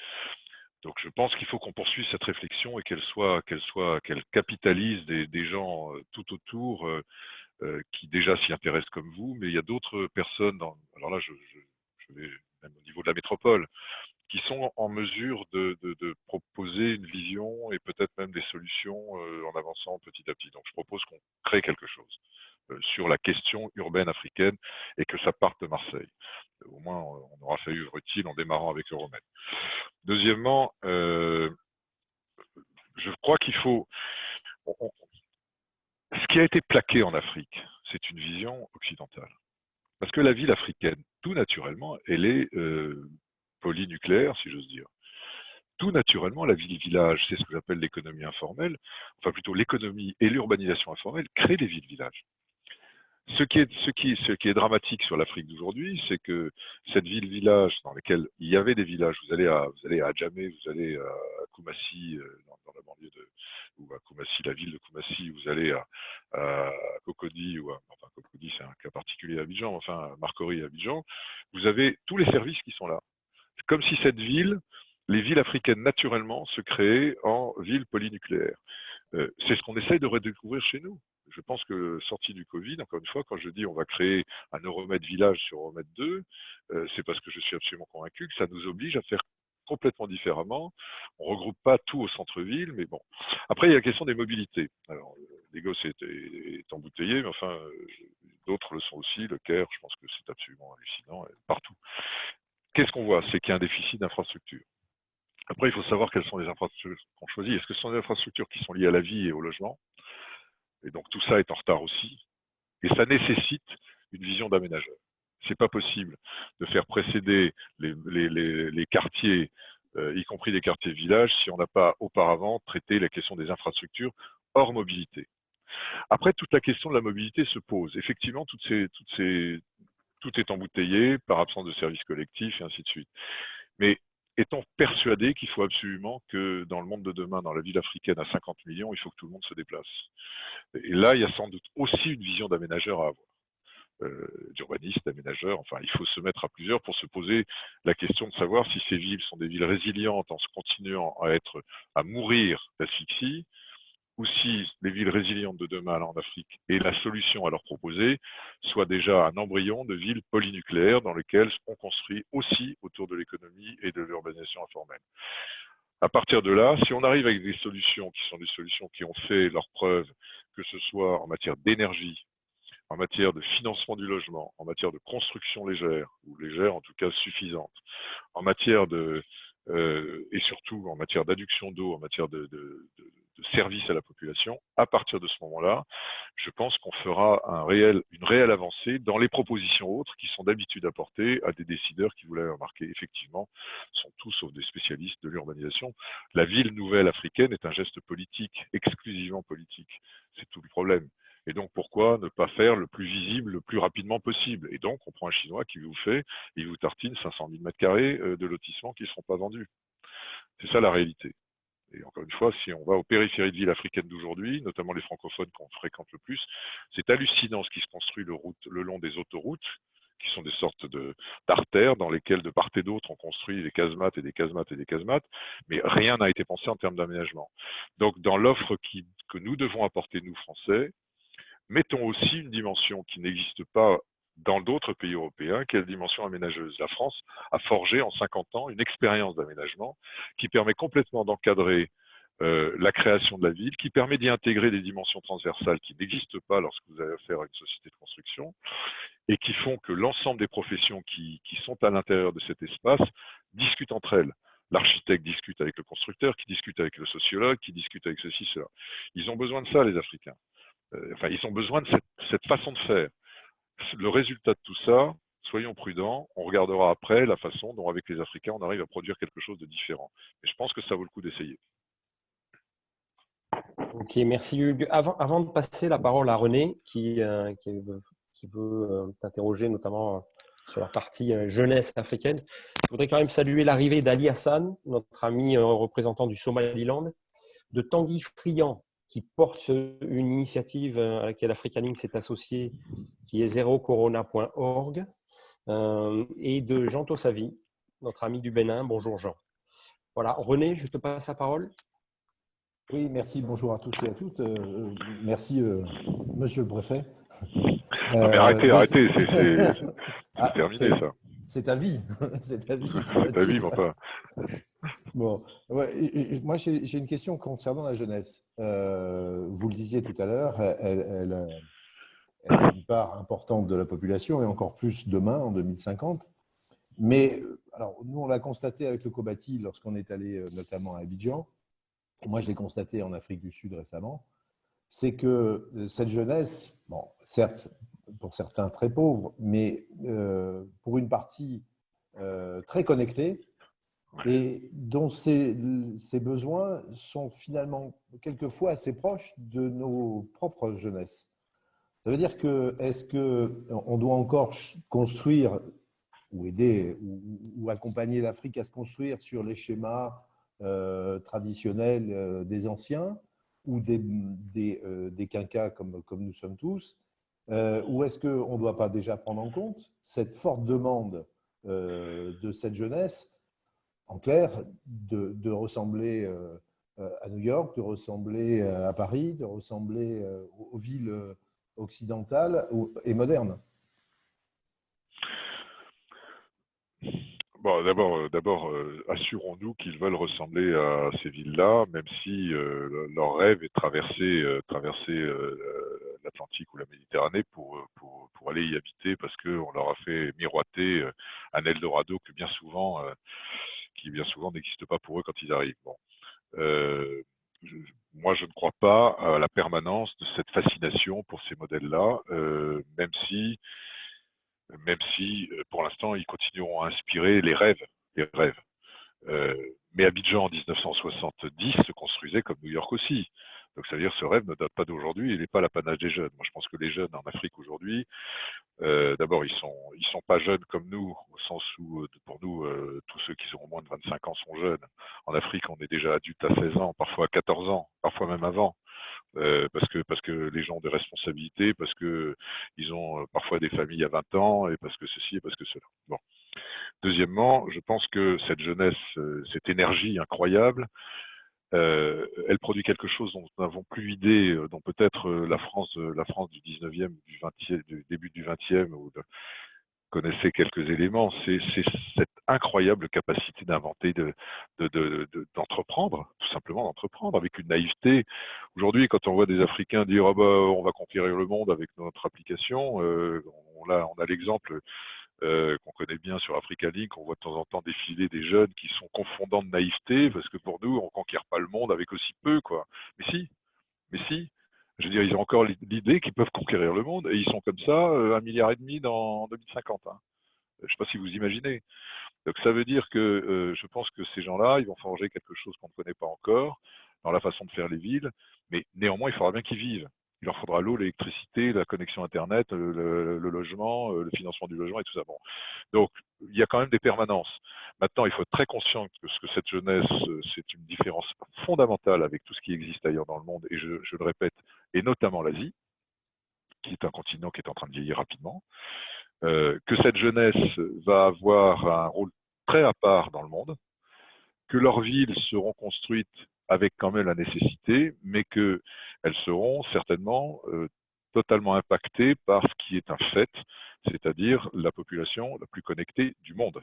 Donc, je pense qu'il faut qu'on poursuive cette réflexion et qu'elle capitalise des gens tout autour qui déjà s'y intéressent comme vous, mais il y a d'autres personnes, alors là, je vais même au niveau de la métropole, qui sont en mesure de proposer une vision et peut-être même des solutions en avançant petit à petit. Donc, je propose qu'on crée quelque chose sur la question urbaine africaine et que ça parte de Marseille. Au moins, on aura fait œuvre utile en démarrant avec Euromed. Deuxièmement, je crois qu'il faut... Ce qui a été plaqué en Afrique, c'est une vision occidentale. Parce que la ville africaine, tout naturellement, elle est polynucléaire, si j'ose dire. Tout naturellement, la ville-village, c'est ce que j'appelle l'économie informelle, enfin plutôt l'économie et l'urbanisation informelle créent des villes-villages. Ce qui est dramatique sur l'Afrique d'aujourd'hui, c'est que cette ville-village dans laquelle il y avait des villages, vous allez à Djamé, vous allez à Koumassi, dans la banlieue ou à Koumassi, la ville de Koumassi, vous allez à Cocody, enfin Cocody c'est un cas particulier à Abidjan, enfin Marcory à Abidjan, vous avez tous les services qui sont là. C'est comme si les villes africaines naturellement se créaient en villes polynucléaires. C'est ce qu'on essaye de redécouvrir chez nous. Je pense que sorti du Covid, encore une fois, quand je dis on va créer un Euromed village sur Euromed 2, c'est parce que je suis absolument convaincu que ça nous oblige à faire complètement différemment. On ne regroupe pas tout au centre-ville, mais bon. Après, il y a la question des mobilités. Alors, Lagos est embouteillé, mais enfin, d'autres le sont aussi. Le Caire, je pense que c'est absolument hallucinant, partout. Qu'est-ce qu'on voit? C'est qu'il y a un déficit d'infrastructures. Après, il faut savoir quelles sont les infrastructures qu'on choisit. Est-ce que ce sont des infrastructures qui sont liées à la vie et au logement? Et donc tout ça est en retard aussi. Et ça nécessite une vision d'aménageur. C'est pas possible de faire précéder les quartiers, y compris les quartiers villages, si on n'a pas auparavant traité la question des infrastructures hors mobilité. Après, toute la question de la mobilité se pose. Effectivement, tout est embouteillé par absence de services collectifs et ainsi de suite. Mais étant persuadé qu'il faut absolument que dans le monde de demain, dans la ville africaine à 50 millions, il faut que tout le monde se déplace. Et là, il y a sans doute aussi une vision d'aménageur à avoir, d'urbaniste, d'aménageur. Enfin, il faut se mettre à plusieurs pour se poser la question de savoir si ces villes sont des villes résilientes en se continuant à mourir d'asphyxie, ou si les villes résilientes de demain là, en Afrique et la solution à leur proposer soit déjà un embryon de villes polynucléaires dans lesquelles on construit aussi autour de l'économie et de l'urbanisation informelle. À partir de là, si on arrive avec des solutions qui sont des solutions qui ont fait leurs preuves, que ce soit en matière d'énergie, en matière de financement du logement, en matière de construction légère, ou légère en tout cas suffisante, en matière et surtout en matière d'adduction d'eau, en matière de service à la population, à partir de ce moment-là, je pense qu'on fera une réelle avancée dans les propositions autres qui sont d'habitude apportées à des décideurs qui, vous l'avez remarqué, effectivement, sont tous sauf des spécialistes de l'urbanisation. La ville nouvelle africaine est un geste politique, exclusivement politique. C'est tout le problème. Et donc, pourquoi ne pas faire le plus visible, le plus rapidement possible? Et donc, on prend un Chinois qui vous tartine 500 000 m² de lotissements qui ne seront pas vendus. C'est ça la réalité. Et encore une fois, si on va aux périphéries de villes africaines d'aujourd'hui, notamment les francophones qu'on fréquente le plus, c'est hallucinant ce qui se construit le long des autoroutes, qui sont des sortes d'artères dans lesquelles de part et d'autre on construit des casemates et des casemates et des casemates, mais rien n'a été pensé en termes d'aménagement. Donc dans l'offre que nous devons apporter, nous Français, mettons aussi une dimension qui n'existe pas dans d'autres pays européens, qui est la dimension aménageuse. La France a forgé en 50 ans une expérience d'aménagement qui permet complètement d'encadrer la création de la ville, qui permet d'y intégrer des dimensions transversales qui n'existent pas lorsque vous avez affaire à une société de construction, et qui font que l'ensemble des professions qui sont à l'intérieur de cet espace discutent entre elles. L'architecte discute avec le constructeur, qui discute avec le sociologue, qui discute avec ceci, cela. Ils ont besoin de ça, les Africains. Enfin, ils ont besoin de cette façon de faire. Le résultat de tout ça, soyons prudents, on regardera après la façon dont, avec les Africains, on arrive à produire quelque chose de différent. Mais je pense que ça vaut le coup d'essayer. Ok, merci Hugues. Avant de passer la parole à René, qui veut t'interroger notamment sur la partie jeunesse africaine, je voudrais quand même saluer l'arrivée d'Ali Hassan, notre ami représentant du Somaliland, de Tanguy Friand, qui porte une initiative à laquelle Africa Link s'est associé, qui est zerocorona.org, et de Jean Tossavi, notre ami du Bénin. Bonjour Jean. Voilà, René, je te passe la parole. Oui, merci, bonjour à tous et à toutes. Merci, monsieur le préfet. Non, mais arrêtez, c'est terminé ça. C'est ta vie, c'est ta vie. C'est ta vie, mon pas. Bon, ouais, moi j'ai une question concernant la jeunesse. Vous le disiez tout à l'heure, elle est une part importante de la population et encore plus demain, en 2050. Mais alors, nous, on l'a constaté avec le Kobati lorsqu'on est allé notamment à Abidjan. Moi, je l'ai constaté en Afrique du Sud récemment, c'est que cette jeunesse, bon, certes, pour certains très pauvres, mais pour une partie très connectée et dont ces besoins sont finalement quelquefois assez proches de nos propres jeunesses. Ça veut dire que, est-ce qu'on doit encore construire ou aider ou accompagner l'Afrique à se construire sur les schémas traditionnels des anciens ou des quinquas comme nous sommes tous, ou est-ce qu'on ne doit pas déjà prendre en compte cette forte demande de cette jeunesse, en clair, de ressembler à New York, de ressembler à Paris, de ressembler aux villes occidentales et modernes? Bon, d'abord, assurons-nous qu'ils veulent ressembler à ces villes-là, même si leur rêve est de traverser l'Atlantique ou la Méditerranée pour aller y habiter, parce qu'on leur a fait miroiter un Eldorado qui bien souvent n'existe pas pour eux quand ils arrivent. Bon. Moi, je ne crois pas à la permanence de cette fascination pour ces modèles-là, même si pour l'instant, ils continueront à inspirer les rêves. Mais Abidjan en 1970 se construisait comme New York aussi. Donc ça veut dire que ce rêve ne date pas d'aujourd'hui, il n'est pas l'apanage des jeunes. Moi, je pense que les jeunes en Afrique aujourd'hui, d'abord, ils sont pas jeunes comme nous, au sens où, pour nous, tous ceux qui ont moins de 25 ans sont jeunes. En Afrique, on est déjà adulte à 16 ans, parfois à 14 ans, parfois même avant. Parce que les gens ont des responsabilités, parce qu'ils ont parfois des familles à 20 ans, et parce que ceci et parce que cela. Bon. Deuxièmement, je pense que cette jeunesse, cette énergie incroyable, elle produit quelque chose dont nous n'avons plus idée, dont peut-être la France du 19e, du début du 20e, connaissait quelques éléments, c'est cette incroyable capacité d'inventer, d'entreprendre, tout simplement d'entreprendre, avec une naïveté. Aujourd'hui, quand on voit des Africains dire « Ah bah, on va conquérir le monde avec notre application », on a l'exemple qu'on connaît bien sur Africa Link, on voit de temps en temps défiler des jeunes qui sont confondants de naïveté, parce que pour nous, on ne conquiert pas le monde avec aussi peu, quoi. Mais si. Je veux dire, ils ont encore l'idée qu'ils peuvent conquérir le monde, et ils sont comme ça, 1,5 milliard en 2050. Hein. Je ne sais pas si vous imaginez. Donc ça veut dire que je pense que ces gens-là, ils vont forger quelque chose qu'on ne connaît pas encore dans la façon de faire les villes, mais néanmoins, il faudra bien qu'ils vivent. Il leur faudra l'eau, l'électricité, la connexion Internet, le logement, le financement du logement et tout ça. Bon. Donc, il y a quand même des permanences. Maintenant, il faut être très conscient que cette jeunesse, c'est une différence fondamentale avec tout ce qui existe ailleurs dans le monde, et je le répète, et notamment l'Asie, qui est un continent qui est en train de vieillir rapidement, que cette jeunesse va avoir un rôle très à part dans le monde, que leurs villes seront construites avec quand même la nécessité, mais qu'elles seront certainement totalement impactés par ce qui est un fait, c'est-à-dire la population la plus connectée du monde.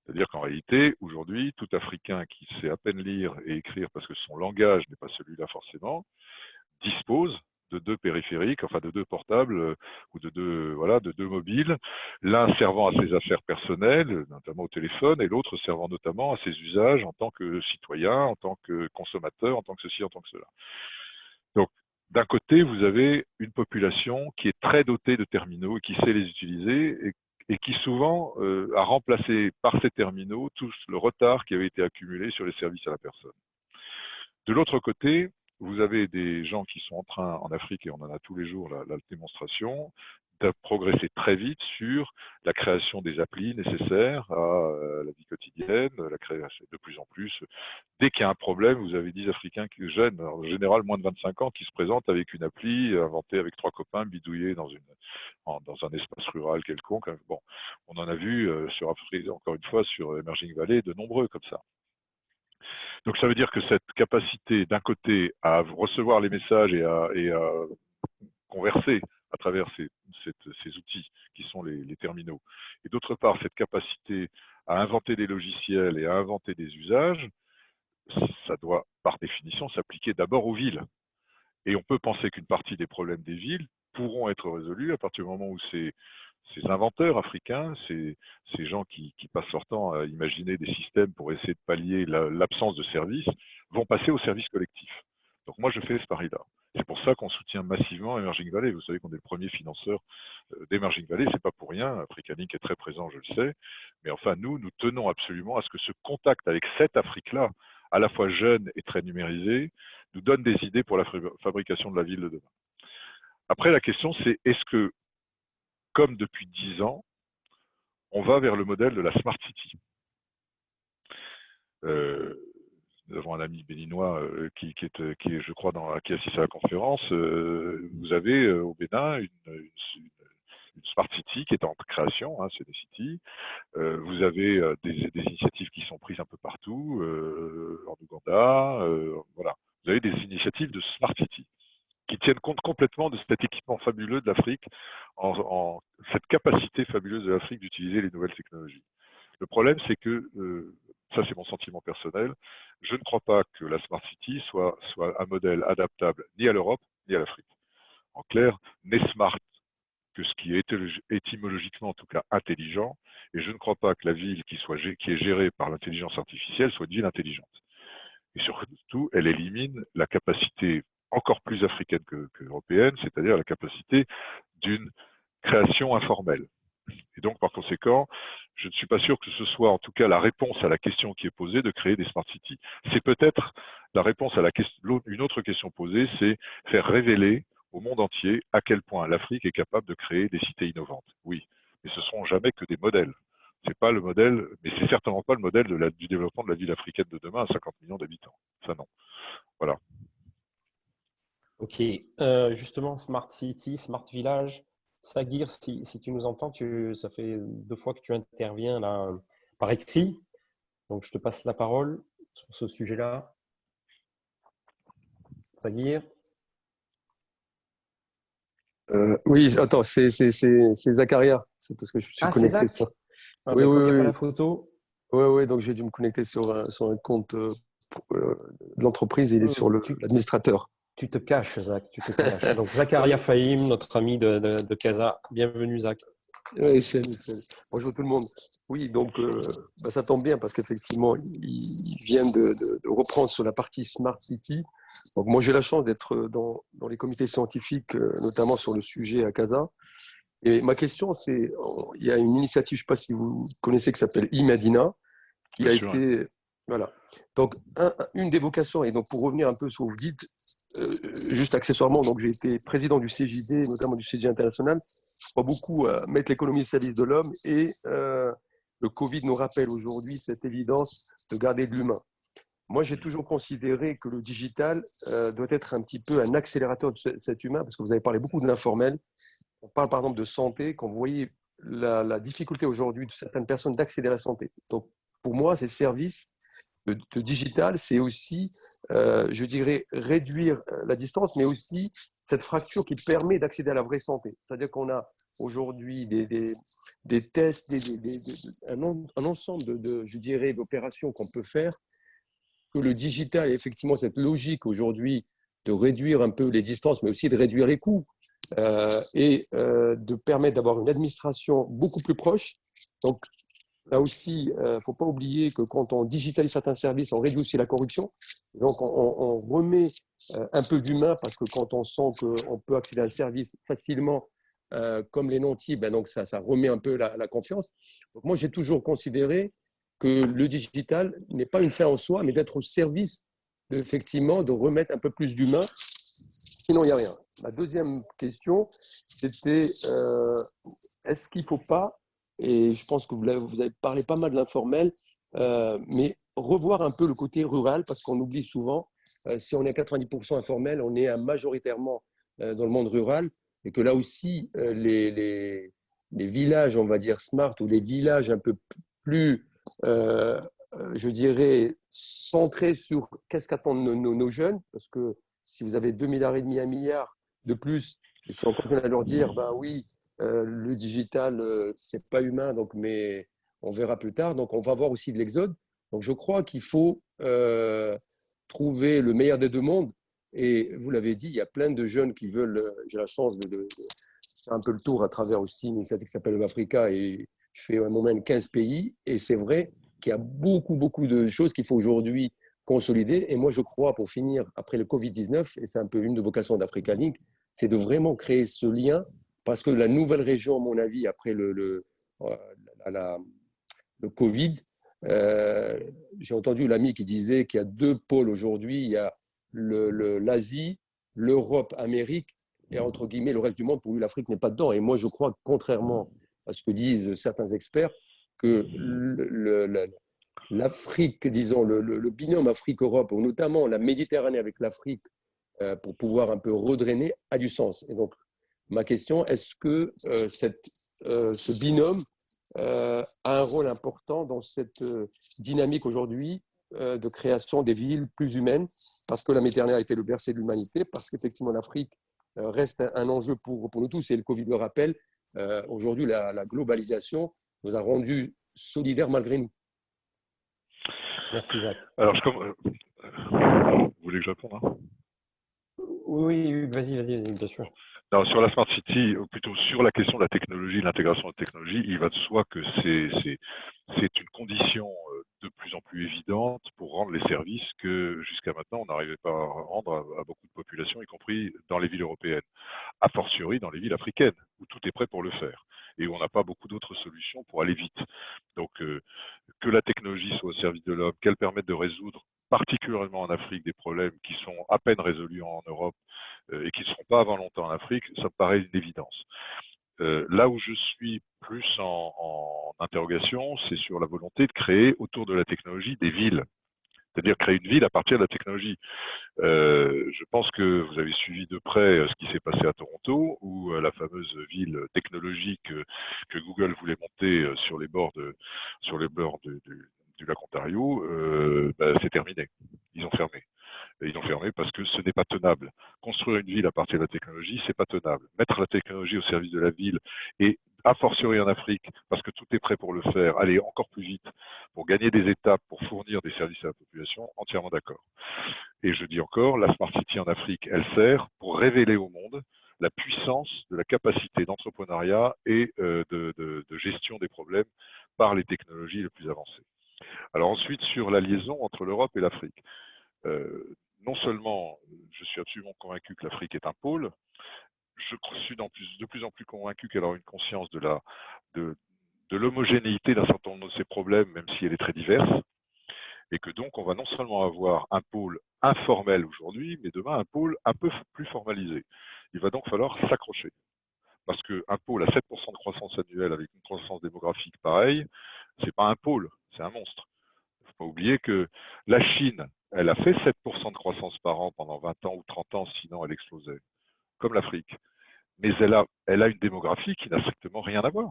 C'est-à-dire qu'en réalité, aujourd'hui, tout Africain qui sait à peine lire et écrire, parce que son langage n'est pas celui-là forcément, dispose de 2 périphériques, enfin de 2 portables ou de 2 mobiles, l'un servant à ses affaires personnelles, notamment au téléphone, et l'autre servant notamment à ses usages en tant que citoyen, en tant que consommateur, en tant que ceci, en tant que cela. Donc, d'un côté, vous avez une population qui est très dotée de terminaux et qui sait les utiliser et qui souvent a remplacé par ces terminaux tout le retard qui avait été accumulé sur les services à la personne. De l'autre côté, vous avez des gens qui sont en train, en Afrique, et on en a tous les jours la démonstration, de progresser très vite sur la création des applis nécessaires à la vie quotidienne, la création de plus en plus. Dès qu'il y a un problème, vous avez 10 Africains qui gênent, en général moins de 25 ans, qui se présentent avec une appli inventée avec 3 copains, bidouillée dans un espace rural quelconque. Bon, on en a vu encore une fois sur Emerging Valley de nombreux comme ça. Donc ça veut dire que cette capacité d'un côté à recevoir les messages et à converser à travers ces outils qui sont les terminaux, et d'autre part cette capacité à inventer des logiciels et à inventer des usages, ça doit par définition s'appliquer d'abord aux villes. Et on peut penser qu'une partie des problèmes des villes pourront être résolus à partir du moment où ces inventeurs africains, ces gens qui passent leur temps à imaginer des systèmes pour essayer de pallier l'absence de services, vont passer au service collectif. Donc moi, je fais ce pari-là. C'est pour ça qu'on soutient massivement Emerging Valley. Vous savez qu'on est le premier financeur d'Emerging Valley. C'est pas pour rien. Africanink est très présent, je le sais. Mais enfin, nous tenons absolument à ce que ce contact avec cette Afrique-là, à la fois jeune et très numérisée, nous donne des idées pour la fabrication de la ville de demain. Après, la question, c'est est-ce que, comme depuis 10 ans, on va vers le modèle de la Smart City. Nous avons un ami béninois qui est, je crois, qui assiste à la conférence. Vous avez au Bénin une Smart City qui est en création, hein, c'est des cities. Vous avez des initiatives qui sont prises un peu partout, en Ouganda. Voilà. Vous avez des initiatives de Smart City qui tiennent compte complètement de cet équipement fabuleux de l'Afrique, cette capacité fabuleuse de l'Afrique d'utiliser les nouvelles technologies. Le problème, c'est que, ça c'est mon sentiment personnel, je ne crois pas que la Smart City soit un modèle adaptable ni à l'Europe, ni à l'Afrique. En clair, n'est smart que ce qui est étymologiquement en tout cas intelligent, et je ne crois pas que la ville qui est gérée par l'intelligence artificielle soit une ville intelligente. Et surtout, elle élimine la capacité encore plus africaine que européenne, c'est-à-dire la capacité d'une création informelle. Et donc, par conséquent, je ne suis pas sûr que ce soit en tout cas la réponse à la question qui est posée de créer des smart cities. C'est peut-être la réponse à une autre question posée, c'est faire révéler au monde entier à quel point l'Afrique est capable de créer des cités innovantes. Oui, mais ce ne seront jamais que des modèles. C'est pas le modèle, mais c'est certainement pas le modèle du développement de la ville africaine de demain à 50 millions d'habitants. Ça, non. Voilà. Ok. Justement, Smart City, Smart Village. Saguir, si tu nous entends, ça fait 2 fois que tu interviens là par écrit. Donc, je te passe la parole sur ce sujet-là. Saguir. Oui, attends, c'est Zacharia. C'est parce que je suis connecté Zach. sur. Ah, Oui, il n'y a oui. pas la photo. Oui, donc j'ai dû me connecter sur un compte de l'entreprise. Il est sur l'administrateur. Tu te caches, Zach, tu te caches. Donc, Zacharia Fahim, notre ami de Casa. Bienvenue, Zach. Oui, salut. Bonjour tout le monde. Oui, donc ça tombe bien parce qu'effectivement, ils viennent de reprendre sur la partie Smart City. Donc, moi, j'ai la chance d'être dans les comités scientifiques, notamment sur le sujet à Casa. Et ma question, c'est, il y a une initiative, je ne sais pas si vous connaissez, qui s'appelle Imadina, qui a été… Voilà. Donc, une des vocations, et donc pour revenir un peu sur ce que vous dites, juste accessoirement, donc j'ai été président du CJD, notamment du CJD international. Je crois beaucoup à mettre l'économie au service de l'homme, et le Covid nous rappelle aujourd'hui cette évidence de garder de l'humain. Moi, j'ai toujours considéré que le digital doit être un petit peu un accélérateur de cet humain, parce que vous avez parlé beaucoup de l'informel. On parle par exemple de santé, quand vous voyez la difficulté aujourd'hui de certaines personnes d'accéder à la santé. Donc, pour moi, ces services de digital, c'est aussi, je dirais, réduire la distance, mais aussi cette fracture qui permet d'accéder à la vraie santé. C'est-à-dire qu'on a aujourd'hui des tests, un ensemble je dirais, d'opérations qu'on peut faire, que le digital, effectivement, cette logique aujourd'hui de réduire un peu les distances, mais aussi de réduire les coûts, de permettre d'avoir une administration beaucoup plus proche. Donc, là aussi, il ne faut pas oublier que quand on digitalise certains services, on réduit aussi la corruption. Donc, on remet un peu d'humain parce que quand on sent qu'on peut accéder à un service facilement, comme les nantis, ben donc ça remet un peu la confiance. Donc, moi, j'ai toujours considéré que le digital n'est pas une fin en soi, mais d'être au service, effectivement, de remettre un peu plus d'humain. Sinon, il n'y a rien. La deuxième question, c'était est-ce qu'il ne faut pas, et je pense que vous avez parlé pas mal de l'informel, mais revoir un peu le côté rural, parce qu'on oublie souvent, si on est à 90% informel, on est majoritairement dans le monde rural, et que là aussi, les villages, on va dire smart, ou les villages un peu plus, je dirais, centrés sur qu'est-ce qu'attendent nos jeunes, parce que si vous avez 2,5 milliards, 1 milliard de plus, et si on continue à leur dire, ben oui, le digital, c'est pas humain, donc, mais on verra plus tard. Donc, on va avoir aussi de l'exode. Donc, je crois qu'il faut trouver le meilleur des deux mondes. Et vous l'avez dit, il y a plein de jeunes qui veulent. J'ai la chance de faire un peu le tour à travers aussi une initiative qui s'appelle Africa, et je fais un moment 15 pays. Et c'est vrai qu'il y a beaucoup, beaucoup de choses qu'il faut aujourd'hui consolider. Et moi, je crois, pour finir, après le Covid-19, et c'est un peu une de vocations d'Africa Link, c'est de vraiment créer ce lien, parce que la nouvelle région, à mon avis, après le Covid, j'ai entendu l'ami qui disait qu'il y a 2 pôles aujourd'hui, il y a l'Asie, l'Europe, Amérique, et entre guillemets, le reste du monde. Pour lui, l'Afrique n'est pas dedans. Et moi, je crois, contrairement à ce que disent certains experts, que l'Afrique, disons, le binôme Afrique-Europe, ou notamment la Méditerranée avec l'Afrique, pour pouvoir un peu redrainer, a du sens. Et donc, ma question, est-ce que ce binôme a un rôle important dans cette dynamique aujourd'hui de création des villes plus humaines, parce que la Méditerranée a été le berceau de l'humanité, parce qu'effectivement l'Afrique reste un enjeu pour nous tous, et le Covid le rappelle. Aujourd'hui, la globalisation nous a rendus solidaires malgré nous. Merci, Zach. Alors, vous voulez que je réponde, hein? Oui, vas-y, bien sûr. Non, sur la Smart City, ou plutôt sur la question de la technologie, de l'intégration de la technologie, il va de soi que c'est une condition de plus en plus évidente pour rendre les services que jusqu'à maintenant on n'arrivait pas à rendre à beaucoup de populations, y compris dans les villes européennes, a fortiori dans les villes africaines, où tout est prêt pour le faire, et où on n'a pas beaucoup d'autres solutions pour aller vite. Donc que la technologie soit au service de l'homme, qu'elle permette de résoudre particulièrement en Afrique des problèmes qui sont à peine résolus en Europe et qui ne seront pas avant longtemps en Afrique, ça me paraît une évidence. Là où je suis plus en interrogation, c'est sur la volonté de créer autour de la technologie des villes, c'est-à-dire créer une ville à partir de la technologie. Je pense que vous avez suivi de près ce qui s'est passé à Toronto, où la fameuse ville technologique que Google voulait monter sur les bords du lac Ontario, c'est terminé. Ils ont fermé. Et ils ont fermé parce que ce n'est pas tenable. Construire une ville à partir de la technologie, c'est pas tenable. Mettre la technologie au service de la ville, et a fortiori en Afrique, parce que tout est prêt pour le faire, aller encore plus vite, pour gagner des étapes, pour fournir des services à la population, entièrement d'accord. Et je dis encore, la Smart City en Afrique, elle sert pour révéler au monde la puissance de la capacité d'entrepreneuriat et de gestion des problèmes par les technologies les plus avancées. Alors ensuite, sur la liaison entre l'Europe et l'Afrique. Non seulement je suis absolument convaincu que l'Afrique est un pôle, je suis de plus en plus convaincu qu'elle aura une conscience de l'homogénéité d'un certain nombre de ses problèmes, même si elle est très diverse, et que donc on va non seulement avoir un pôle informel aujourd'hui, mais demain un pôle un peu plus formalisé. Il va donc falloir s'accrocher, parce qu'un pôle à 7% de croissance annuelle avec une croissance démographique pareille, c'est pas un pôle, c'est un monstre. Il ne faut pas oublier que la Chine, elle a fait 7% de croissance par an pendant 20 ans ou 30 ans, sinon elle explosait, comme l'Afrique. Mais elle a une démographie qui n'a strictement rien à voir.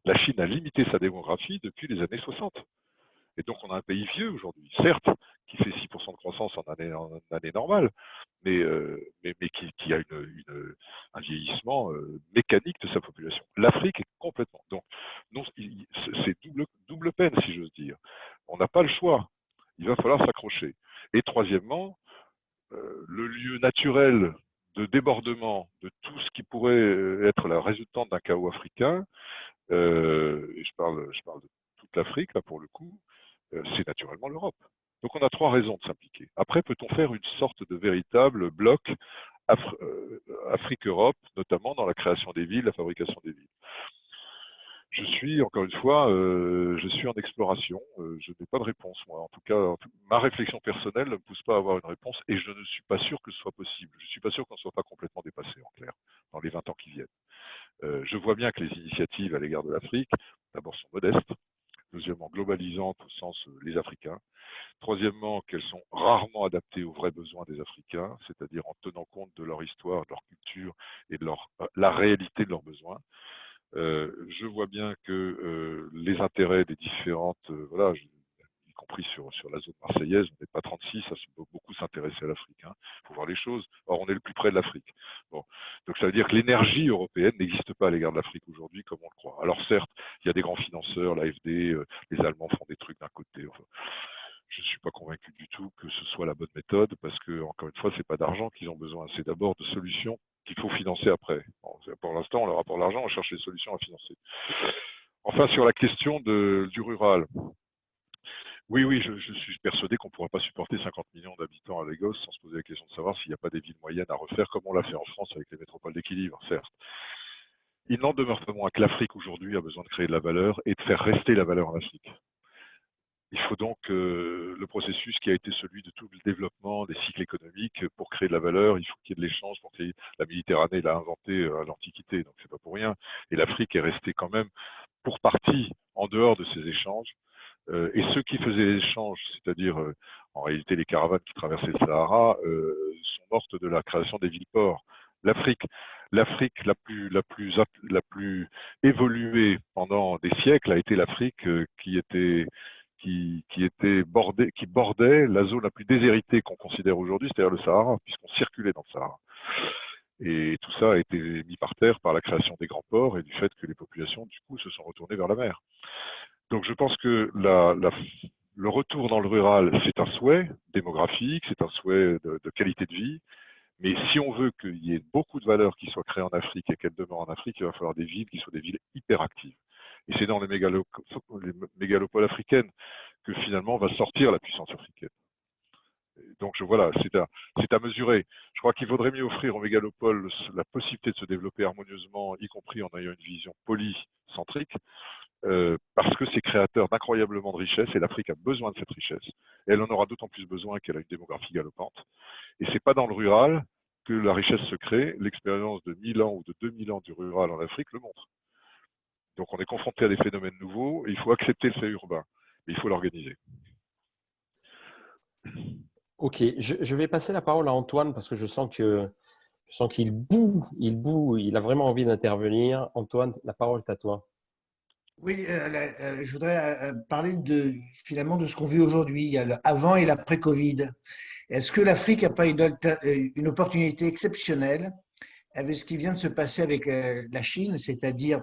La Chine a limité sa démographie depuis les années 60. Et donc, on a un pays vieux aujourd'hui, certes, qui fait 6% de croissance en année normale, mais qui a un vieillissement mécanique de sa population. L'Afrique est complètement. Donc, c'est double peine, si j'ose dire. On n'a pas le choix. Il va falloir s'accrocher. Et troisièmement, le lieu naturel de débordement de tout ce qui pourrait être la résultante d'un chaos africain, et je parle de toute l'Afrique, là, pour le coup, c'est naturellement l'Europe. Donc on a 3 raisons de s'impliquer. Après, peut-on faire une sorte de véritable bloc Afrique-Europe, notamment dans la création des villes, la fabrication des villes? Je suis, encore une fois, je suis en exploration. Je n'ai pas de réponse, moi. En tout cas, ma réflexion personnelle ne me pousse pas à avoir une réponse et je ne suis pas sûr que ce soit possible. Je ne suis pas sûr qu'on ne soit pas complètement dépassé, en clair, dans les 20 ans qui viennent. Je vois bien que les initiatives à l'égard de l'Afrique, d'abord, sont modestes. Deuxièmement, globalisantes au sens les Africains. Troisièmement, qu'elles sont rarement adaptées aux vrais besoins des Africains, c'est-à-dire en tenant compte de leur histoire, de leur culture et de la réalité de leurs besoins. Je vois bien que les intérêts des différentes, voilà, y compris sur la zone marseillaise, on n'est pas 36, ça peut beaucoup s'intéresser à l'Afrique. Il faut voir les choses. Or, on est le plus près de l'Afrique. Bon. Donc, ça veut dire que l'énergie européenne n'existe pas à l'égard de l'Afrique aujourd'hui comme on le croit. Alors, certes, il y a des grands financeurs, l'AFD, les Allemands font des trucs d'un côté. Enfin, je ne suis pas convaincu du tout que ce soit la bonne méthode parce que, encore une fois, ce n'est pas d'argent qu'ils ont besoin, c'est d'abord de solutions qu'il faut financer après. Bon, pour l'instant, on leur apporte l'argent, on cherche les solutions à financer. Enfin, sur la question du rural, oui, je suis persuadé qu'on ne pourra pas supporter 50 millions d'habitants à Lagos sans se poser la question de savoir s'il n'y a pas des villes moyennes à refaire comme on l'a fait en France avec les métropoles d'équilibre, certes. Il n'en demeure pas moins que l'Afrique aujourd'hui a besoin de créer de la valeur et de faire rester la valeur en Afrique. Il faut donc le processus qui a été celui de tout le développement des cycles économiques pour créer de la valeur, il faut qu'il y ait de l'échange. Pour créer la Méditerranée l'a inventé à l'Antiquité, donc c'est pas pour rien. Et l'Afrique est restée quand même pour partie en dehors de ces échanges. Et ceux qui faisaient les échanges, c'est-à-dire en réalité les caravanes qui traversaient le Sahara, sont mortes de la création des villes-ports. L'Afrique la plus évoluée pendant des siècles a été l'Afrique qui bordait la zone la plus déshéritée qu'on considère aujourd'hui, c'est-à-dire le Sahara, puisqu'on circulait dans le Sahara. Et tout ça a été mis par terre par la création des grands ports et du fait que les populations, du coup, se sont retournées vers la mer. Donc je pense que le retour dans le rural, c'est un souhait démographique, c'est un souhait de qualité de vie, mais si on veut qu'il y ait beaucoup de valeurs qui soient créées en Afrique et qu'elles demeurent en Afrique, il va falloir des villes qui soient des villes hyper actives. Et c'est dans les mégalopoles africaines que finalement va sortir la puissance africaine. Donc voilà, c'est à mesurer. Je crois qu'il vaudrait mieux offrir aux mégalopoles la possibilité de se développer harmonieusement, y compris en ayant une vision polycentrique, parce que c'est créateur d'incroyablement de richesses et l'Afrique a besoin de cette richesse. Et elle en aura d'autant plus besoin qu'elle a une démographie galopante. Et c'est pas dans le rural que la richesse se crée. L'expérience de 1000 ans ou de 2000 ans du rural en Afrique le montre. Donc on est confronté à des phénomènes nouveaux et il faut accepter le fait urbain, mais il faut l'organiser. Ok, je vais passer la parole à Antoine parce que je sens qu'il boue, il a vraiment envie d'intervenir. Antoine, la parole est à toi. Oui, je voudrais parler finalement de ce qu'on vit aujourd'hui. Il y a le avant et l'après Covid. Est-ce que l'Afrique n'a pas une opportunité exceptionnelle avec ce qui vient de se passer avec la Chine, c'est-à-dire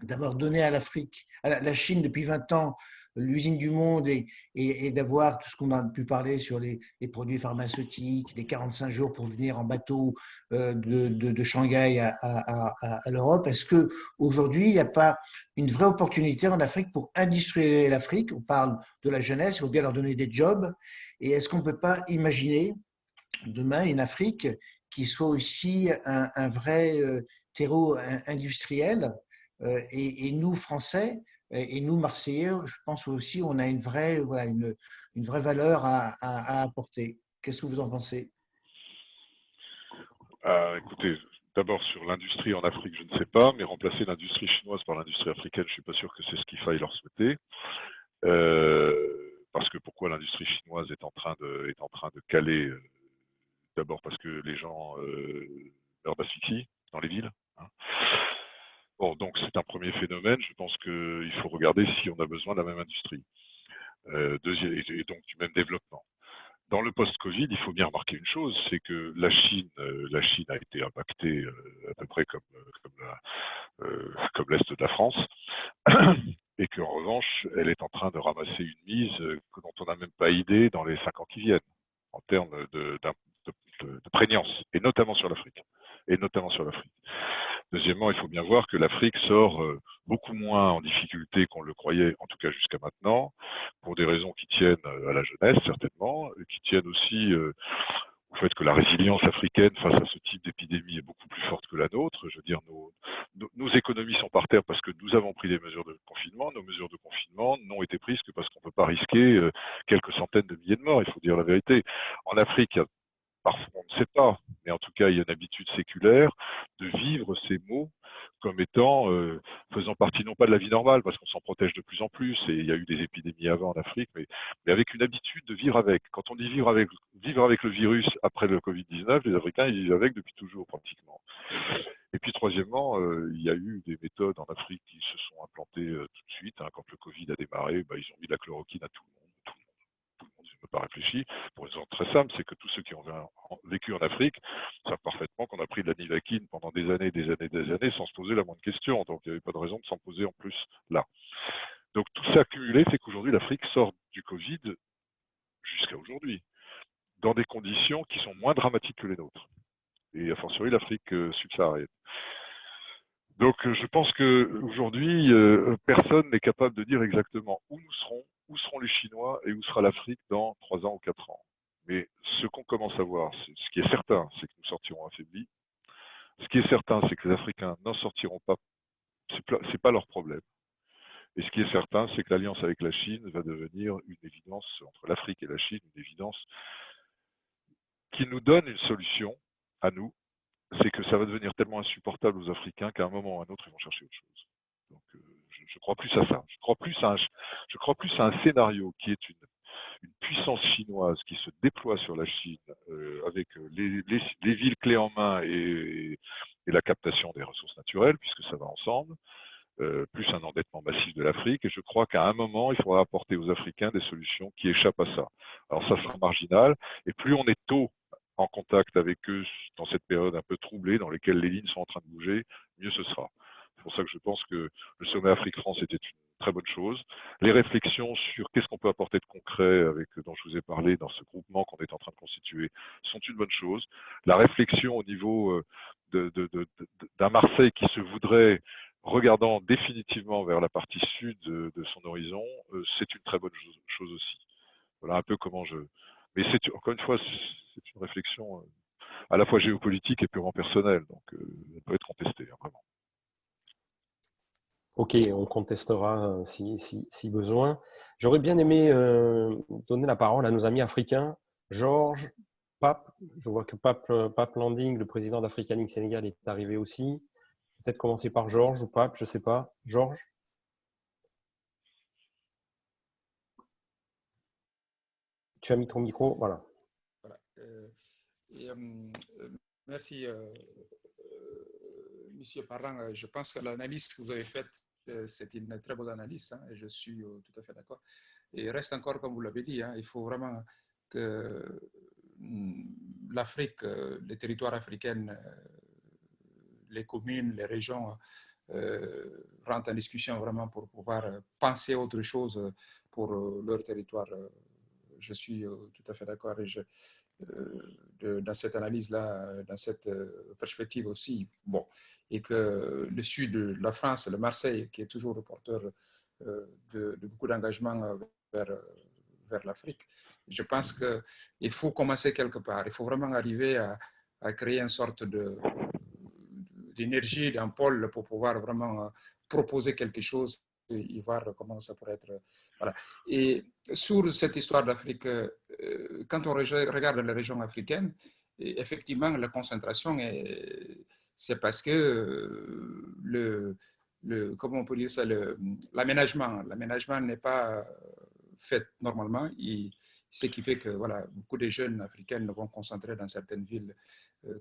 d'avoir donné à l'Afrique, à la Chine depuis 20 ans, l'usine du monde et d'avoir tout ce qu'on a pu parler sur les produits pharmaceutiques, les 45 jours pour venir en bateau de Shanghai à l'Europe. Est-ce qu'aujourd'hui, il n'y a pas une vraie opportunité en Afrique pour industrialiser l'Afrique? On parle de la jeunesse, il faut bien leur donner des jobs. Et est-ce qu'on ne peut pas imaginer demain une Afrique qui soit aussi un vrai terreau industriel et nous, Français, et nous, Marseillais, je pense aussi on a une vraie valeur à apporter. Qu'est-ce que vous en pensez? Écoutez, d'abord sur l'industrie en Afrique, je ne sais pas, mais remplacer l'industrie chinoise par l'industrie africaine, je ne suis pas sûr que c'est ce qu'il faille leur souhaiter. Parce que pourquoi l'industrie chinoise est en train de caler d'abord parce que les gens meurent d'asphyxie dans les villes. Bon, donc c'est un premier phénomène. Je pense qu'il faut regarder si on a besoin de la même industrie. et donc du même développement. Dans le post-Covid, il faut bien remarquer une chose, c'est que la Chine a été impactée à peu près comme l'Est de la France, et qu'en revanche, elle est en train de ramasser une mise dont on n'a même pas idée dans les 5 ans qui viennent, en termes de prégnance, et notamment sur l'Afrique. Deuxièmement, il faut bien voir que l'Afrique sort beaucoup moins en difficulté qu'on le croyait, en tout cas jusqu'à maintenant, pour des raisons qui tiennent à la jeunesse, certainement, et qui tiennent aussi au fait que la résilience africaine face à ce type d'épidémie est beaucoup plus forte que la nôtre. Je veux dire, nos économies sont par terre parce que nous avons pris des mesures de confinement. Nos mesures de confinement n'ont été prises que parce qu'on ne peut pas risquer quelques centaines de milliers de morts, il faut dire la vérité. En Afrique, parfois, on ne sait pas, mais en tout cas, il y a une habitude séculaire de vivre ces maux comme étant faisant partie non pas de la vie normale, parce qu'on s'en protège de plus en plus, et il y a eu des épidémies avant en Afrique, mais avec une habitude de vivre avec. Quand on dit vivre avec le virus après le Covid-19, les Africains, ils vivent avec depuis toujours pratiquement. Et puis troisièmement, il y a eu des méthodes en Afrique qui se sont implantées tout de suite. Hein, quand le Covid a démarré, ils ont mis de la chloroquine à tout le monde. Je ne pas réfléchi, pour une raison très simple, c'est que tous ceux qui ont vécu en Afrique savent parfaitement qu'on a pris de la nivaquine pendant des années sans se poser la moindre question. Donc il n'y avait pas de raison de s'en poser en plus là. Donc tout ça accumulé fait qu'aujourd'hui l'Afrique sort du Covid jusqu'à aujourd'hui dans des conditions qui sont moins dramatiques que les nôtres. Et a fortiori l'Afrique subsaharienne. Donc je pense qu'aujourd'hui, personne n'est capable de dire exactement où seront les Chinois et où sera l'Afrique dans 3 ans ou 4 ans. Mais ce qu'on commence à voir, ce qui est certain, c'est que nous sortirons affaiblis. Ce qui est certain, c'est que les Africains n'en sortiront pas. C'est pas leur problème. Et ce qui est certain, c'est que l'alliance avec la Chine va devenir une évidence, entre l'Afrique et la Chine, une évidence qui nous donne une solution à nous. C'est que ça va devenir tellement insupportable aux Africains qu'à un moment ou à un autre, ils vont chercher autre chose. Donc, je crois plus à ça. Je crois plus à un scénario qui est une puissance chinoise qui se déploie sur la Chine avec les villes clés en main et la captation des ressources naturelles, puisque ça va ensemble, plus un endettement massif de l'Afrique. Et je crois qu'à un moment, il faudra apporter aux Africains des solutions qui échappent à ça. Alors ça sera marginal, et plus on est tôt en contact avec eux dans cette période un peu troublée, dans laquelle les lignes sont en train de bouger, mieux ce sera. C'est pour ça que je pense que le sommet Afrique-France était une très bonne chose. Les réflexions sur qu'est-ce qu'on peut apporter de concret dont je vous ai parlé dans ce groupement qu'on est en train de constituer sont une bonne chose. La réflexion au niveau d'un Marseille qui se voudrait regardant définitivement vers la partie sud de son horizon, c'est une très bonne chose aussi. Voilà un peu comment Mais encore une fois, c'est une réflexion à la fois géopolitique et purement personnelle, donc elle peut être contestée, hein, vraiment. Ok, on contestera si besoin. J'aurais bien aimé donner la parole à nos amis africains. Georges, Pape, je vois que Pape Landing, le président d'Africa Link Sénégal, est arrivé aussi. Peut-être commencer par Georges ou Pape, je ne sais pas. Georges? Tu as mis ton micro, voilà. Merci, Monsieur Parent. Je pense que l'analyse que vous avez faite, c'est une très bonne analyse, hein, et je suis tout à fait d'accord. Et il reste encore, comme vous l'avez dit, hein, il faut vraiment que l'Afrique, les territoires africains, les communes, les régions rentrent en discussion vraiment pour pouvoir penser autre chose pour leur territoire. Je suis tout à fait d'accord dans cette analyse-là, dans cette perspective aussi. Bon, et que le sud de la France, le Marseille, qui est toujours le porteur de beaucoup d'engagement vers l'Afrique, je pense qu'il faut commencer quelque part. Il faut vraiment arriver à créer une sorte d'énergie, d'un pôle pour pouvoir vraiment proposer quelque chose et voir comment ça pourrait être. Voilà. Et sur cette histoire d'Afrique, quand on regarde les régions africaines, effectivement, la concentration, c'est parce que comment on peut dire ça, l'aménagement n'est pas fait normalement. Ce qui fait que voilà, beaucoup de jeunes africains vont concentrer dans certaines villes.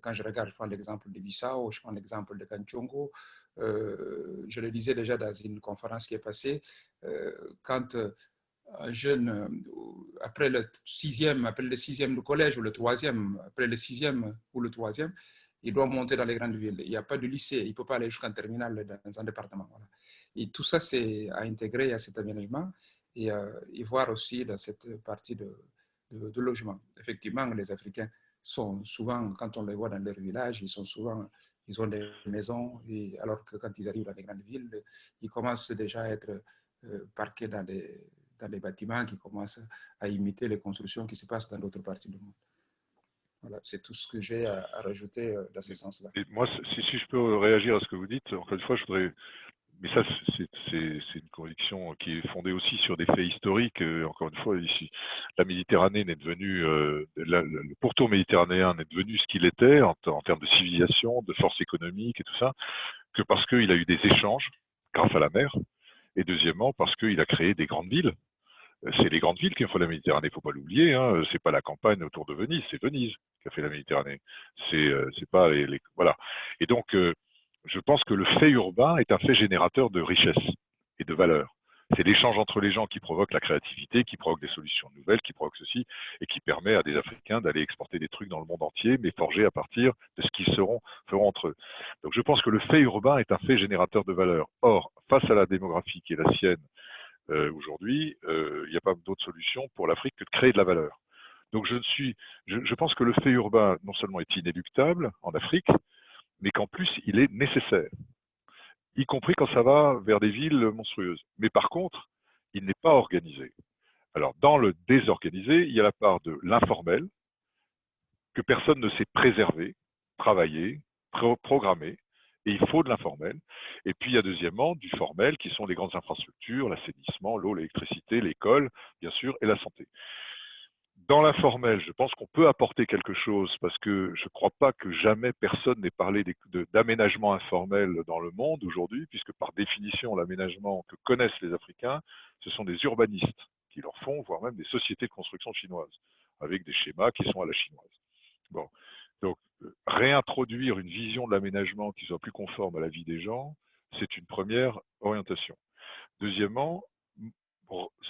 Quand je regarde, je prends l'exemple de Bissau, je prends l'exemple de Kanchongo. Je le disais déjà dans une conférence qui est passée, quand jeune, après le sixième du collège ou le troisième, après le sixième ou le troisième, il doit monter dans les grandes villes. Il n'y a pas de lycée, il ne peut pas aller jusqu'en terminale dans un département. Voilà. Et tout ça, c'est à intégrer à cet aménagement et voir aussi dans cette partie de logement. Effectivement, les Africains sont souvent, quand on les voit dans leur village, ils ont des maisons, et alors que quand ils arrivent dans les grandes villes, ils commencent déjà à être parqués dans des bâtiments qui commencent à imiter les constructions qui se passent dans d'autres parties du monde. Voilà, c'est tout ce que j'ai à rajouter dans ce sens-là. Et moi, si je peux réagir à ce que vous dites, encore une fois, je voudrais. Mais ça, c'est une conviction qui est fondée aussi sur des faits historiques. Encore une fois, ici, la Méditerranée n'est devenue, le pourtour méditerranéen n'est devenu ce qu'il était en termes de civilisation, de force économique et tout ça, que parce qu'il a eu des échanges grâce à la mer, et deuxièmement parce qu'il a créé des grandes villes. C'est les grandes villes qui ont fait la Méditerranée, il ne faut pas l'oublier. Hein. C'est pas la campagne autour de Venise, c'est Venise qui a fait la Méditerranée. C'est pas voilà. Et donc, je pense que le fait urbain est un fait générateur de richesse et de valeur. C'est l'échange entre les gens qui provoque la créativité, qui provoque des solutions nouvelles, qui provoque ceci, et qui permet à des Africains d'aller exporter des trucs dans le monde entier, mais forgés à partir de ce qu'ils feront entre eux. Donc je pense que le fait urbain est un fait générateur de valeur. Or, face à la démographie qui est la sienne, aujourd'hui, il n'y a pas d'autre solution pour l'Afrique que de créer de la valeur. Donc je pense que le fait urbain non seulement est inéluctable en Afrique, mais qu'en plus il est nécessaire, y compris quand ça va vers des villes monstrueuses. Mais par contre, il n'est pas organisé. Alors dans le désorganisé, il y a la part de l'informel, que personne ne sait préserver, travailler, programmer, et il faut de l'informel. Et puis il y a deuxièmement du formel, qui sont les grandes infrastructures, l'assainissement, l'eau, l'électricité, l'école, bien sûr, et la santé. Dans l'informel, je pense qu'on peut apporter quelque chose, parce que je ne crois pas que jamais personne n'ait parlé d'aménagement informel dans le monde aujourd'hui, puisque par définition, l'aménagement que connaissent les Africains, ce sont des urbanistes qui leur font, voire même des sociétés de construction chinoises, avec des schémas qui sont à la chinoise. Bon. Donc, réintroduire une vision de l'aménagement qui soit plus conforme à la vie des gens, c'est une première orientation. Deuxièmement,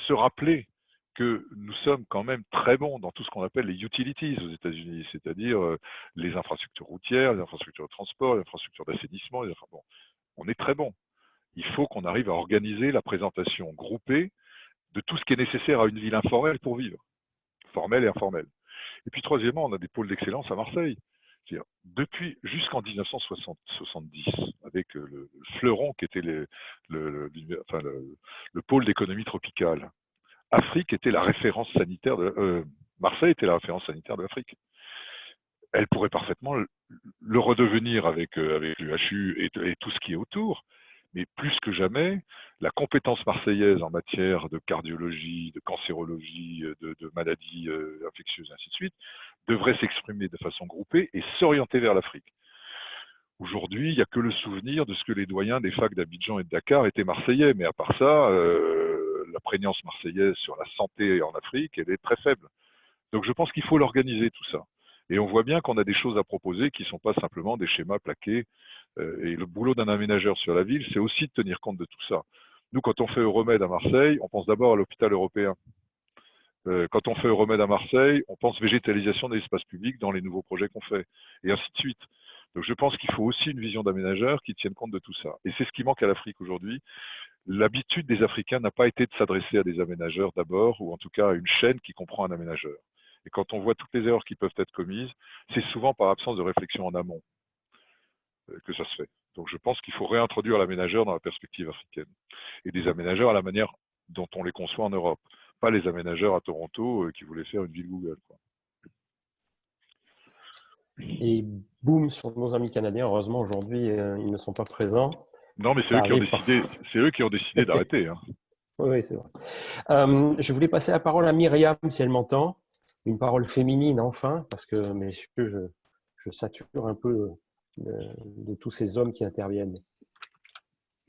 se rappeler que nous sommes quand même très bons dans tout ce qu'on appelle les utilities aux États-Unis, c'est-à-dire les infrastructures routières, les infrastructures de transport, les infrastructures d'assainissement. Bon, on est très bons. Il faut qu'on arrive à organiser la présentation groupée de tout ce qui est nécessaire à une ville informelle pour vivre, formelle et informelle. Et puis troisièmement, on a des pôles d'excellence à Marseille. Depuis jusqu'en 1970, avec le fleuron qui était le pôle d'économie tropicale, Afrique était la référence sanitaire Marseille était la référence sanitaire de l'Afrique. Elle pourrait parfaitement le redevenir avec l'UHU et tout ce qui est autour. Mais plus que jamais, la compétence marseillaise en matière de cardiologie, de cancérologie, de maladies infectieuses, et ainsi de suite, devrait s'exprimer de façon groupée et s'orienter vers l'Afrique. Aujourd'hui, il n'y a que le souvenir de ce que les doyens des facs d'Abidjan et de Dakar étaient marseillais. Mais à part ça, la prégnance marseillaise sur la santé en Afrique, elle est très faible. Donc je pense qu'il faut l'organiser tout ça. Et on voit bien qu'on a des choses à proposer qui ne sont pas simplement des schémas plaqués. Et le boulot d'un aménageur sur la ville, c'est aussi de tenir compte de tout ça. Nous, quand on fait Euromède à Marseille, on pense d'abord à l'hôpital européen. Quand on fait Euromède à Marseille, on pense végétalisation des espaces publics dans les nouveaux projets qu'on fait, et ainsi de suite. Donc je pense qu'il faut aussi une vision d'aménageur qui tienne compte de tout ça. Et c'est ce qui manque à l'Afrique aujourd'hui. L'habitude des Africains n'a pas été de s'adresser à des aménageurs d'abord, ou en tout cas à une chaîne qui comprend un aménageur. Et quand on voit toutes les erreurs qui peuvent être commises, c'est souvent par absence de réflexion en amont que ça se fait. Donc je pense qu'il faut réintroduire l'aménageur dans la perspective africaine. Et des aménageurs à la manière dont on les conçoit en Europe. Pas les aménageurs à Toronto qui voulaient faire une ville Google, quoi. Et boum, sur nos amis canadiens, heureusement aujourd'hui, ils ne sont pas présents. Non, mais c'est eux qui ont décidé d'arrêter. Hein. Oui, c'est vrai. Je voulais passer la parole à Myriam, si elle m'entend. Une parole féminine, enfin, parce que je sature un peu de tous ces hommes qui interviennent.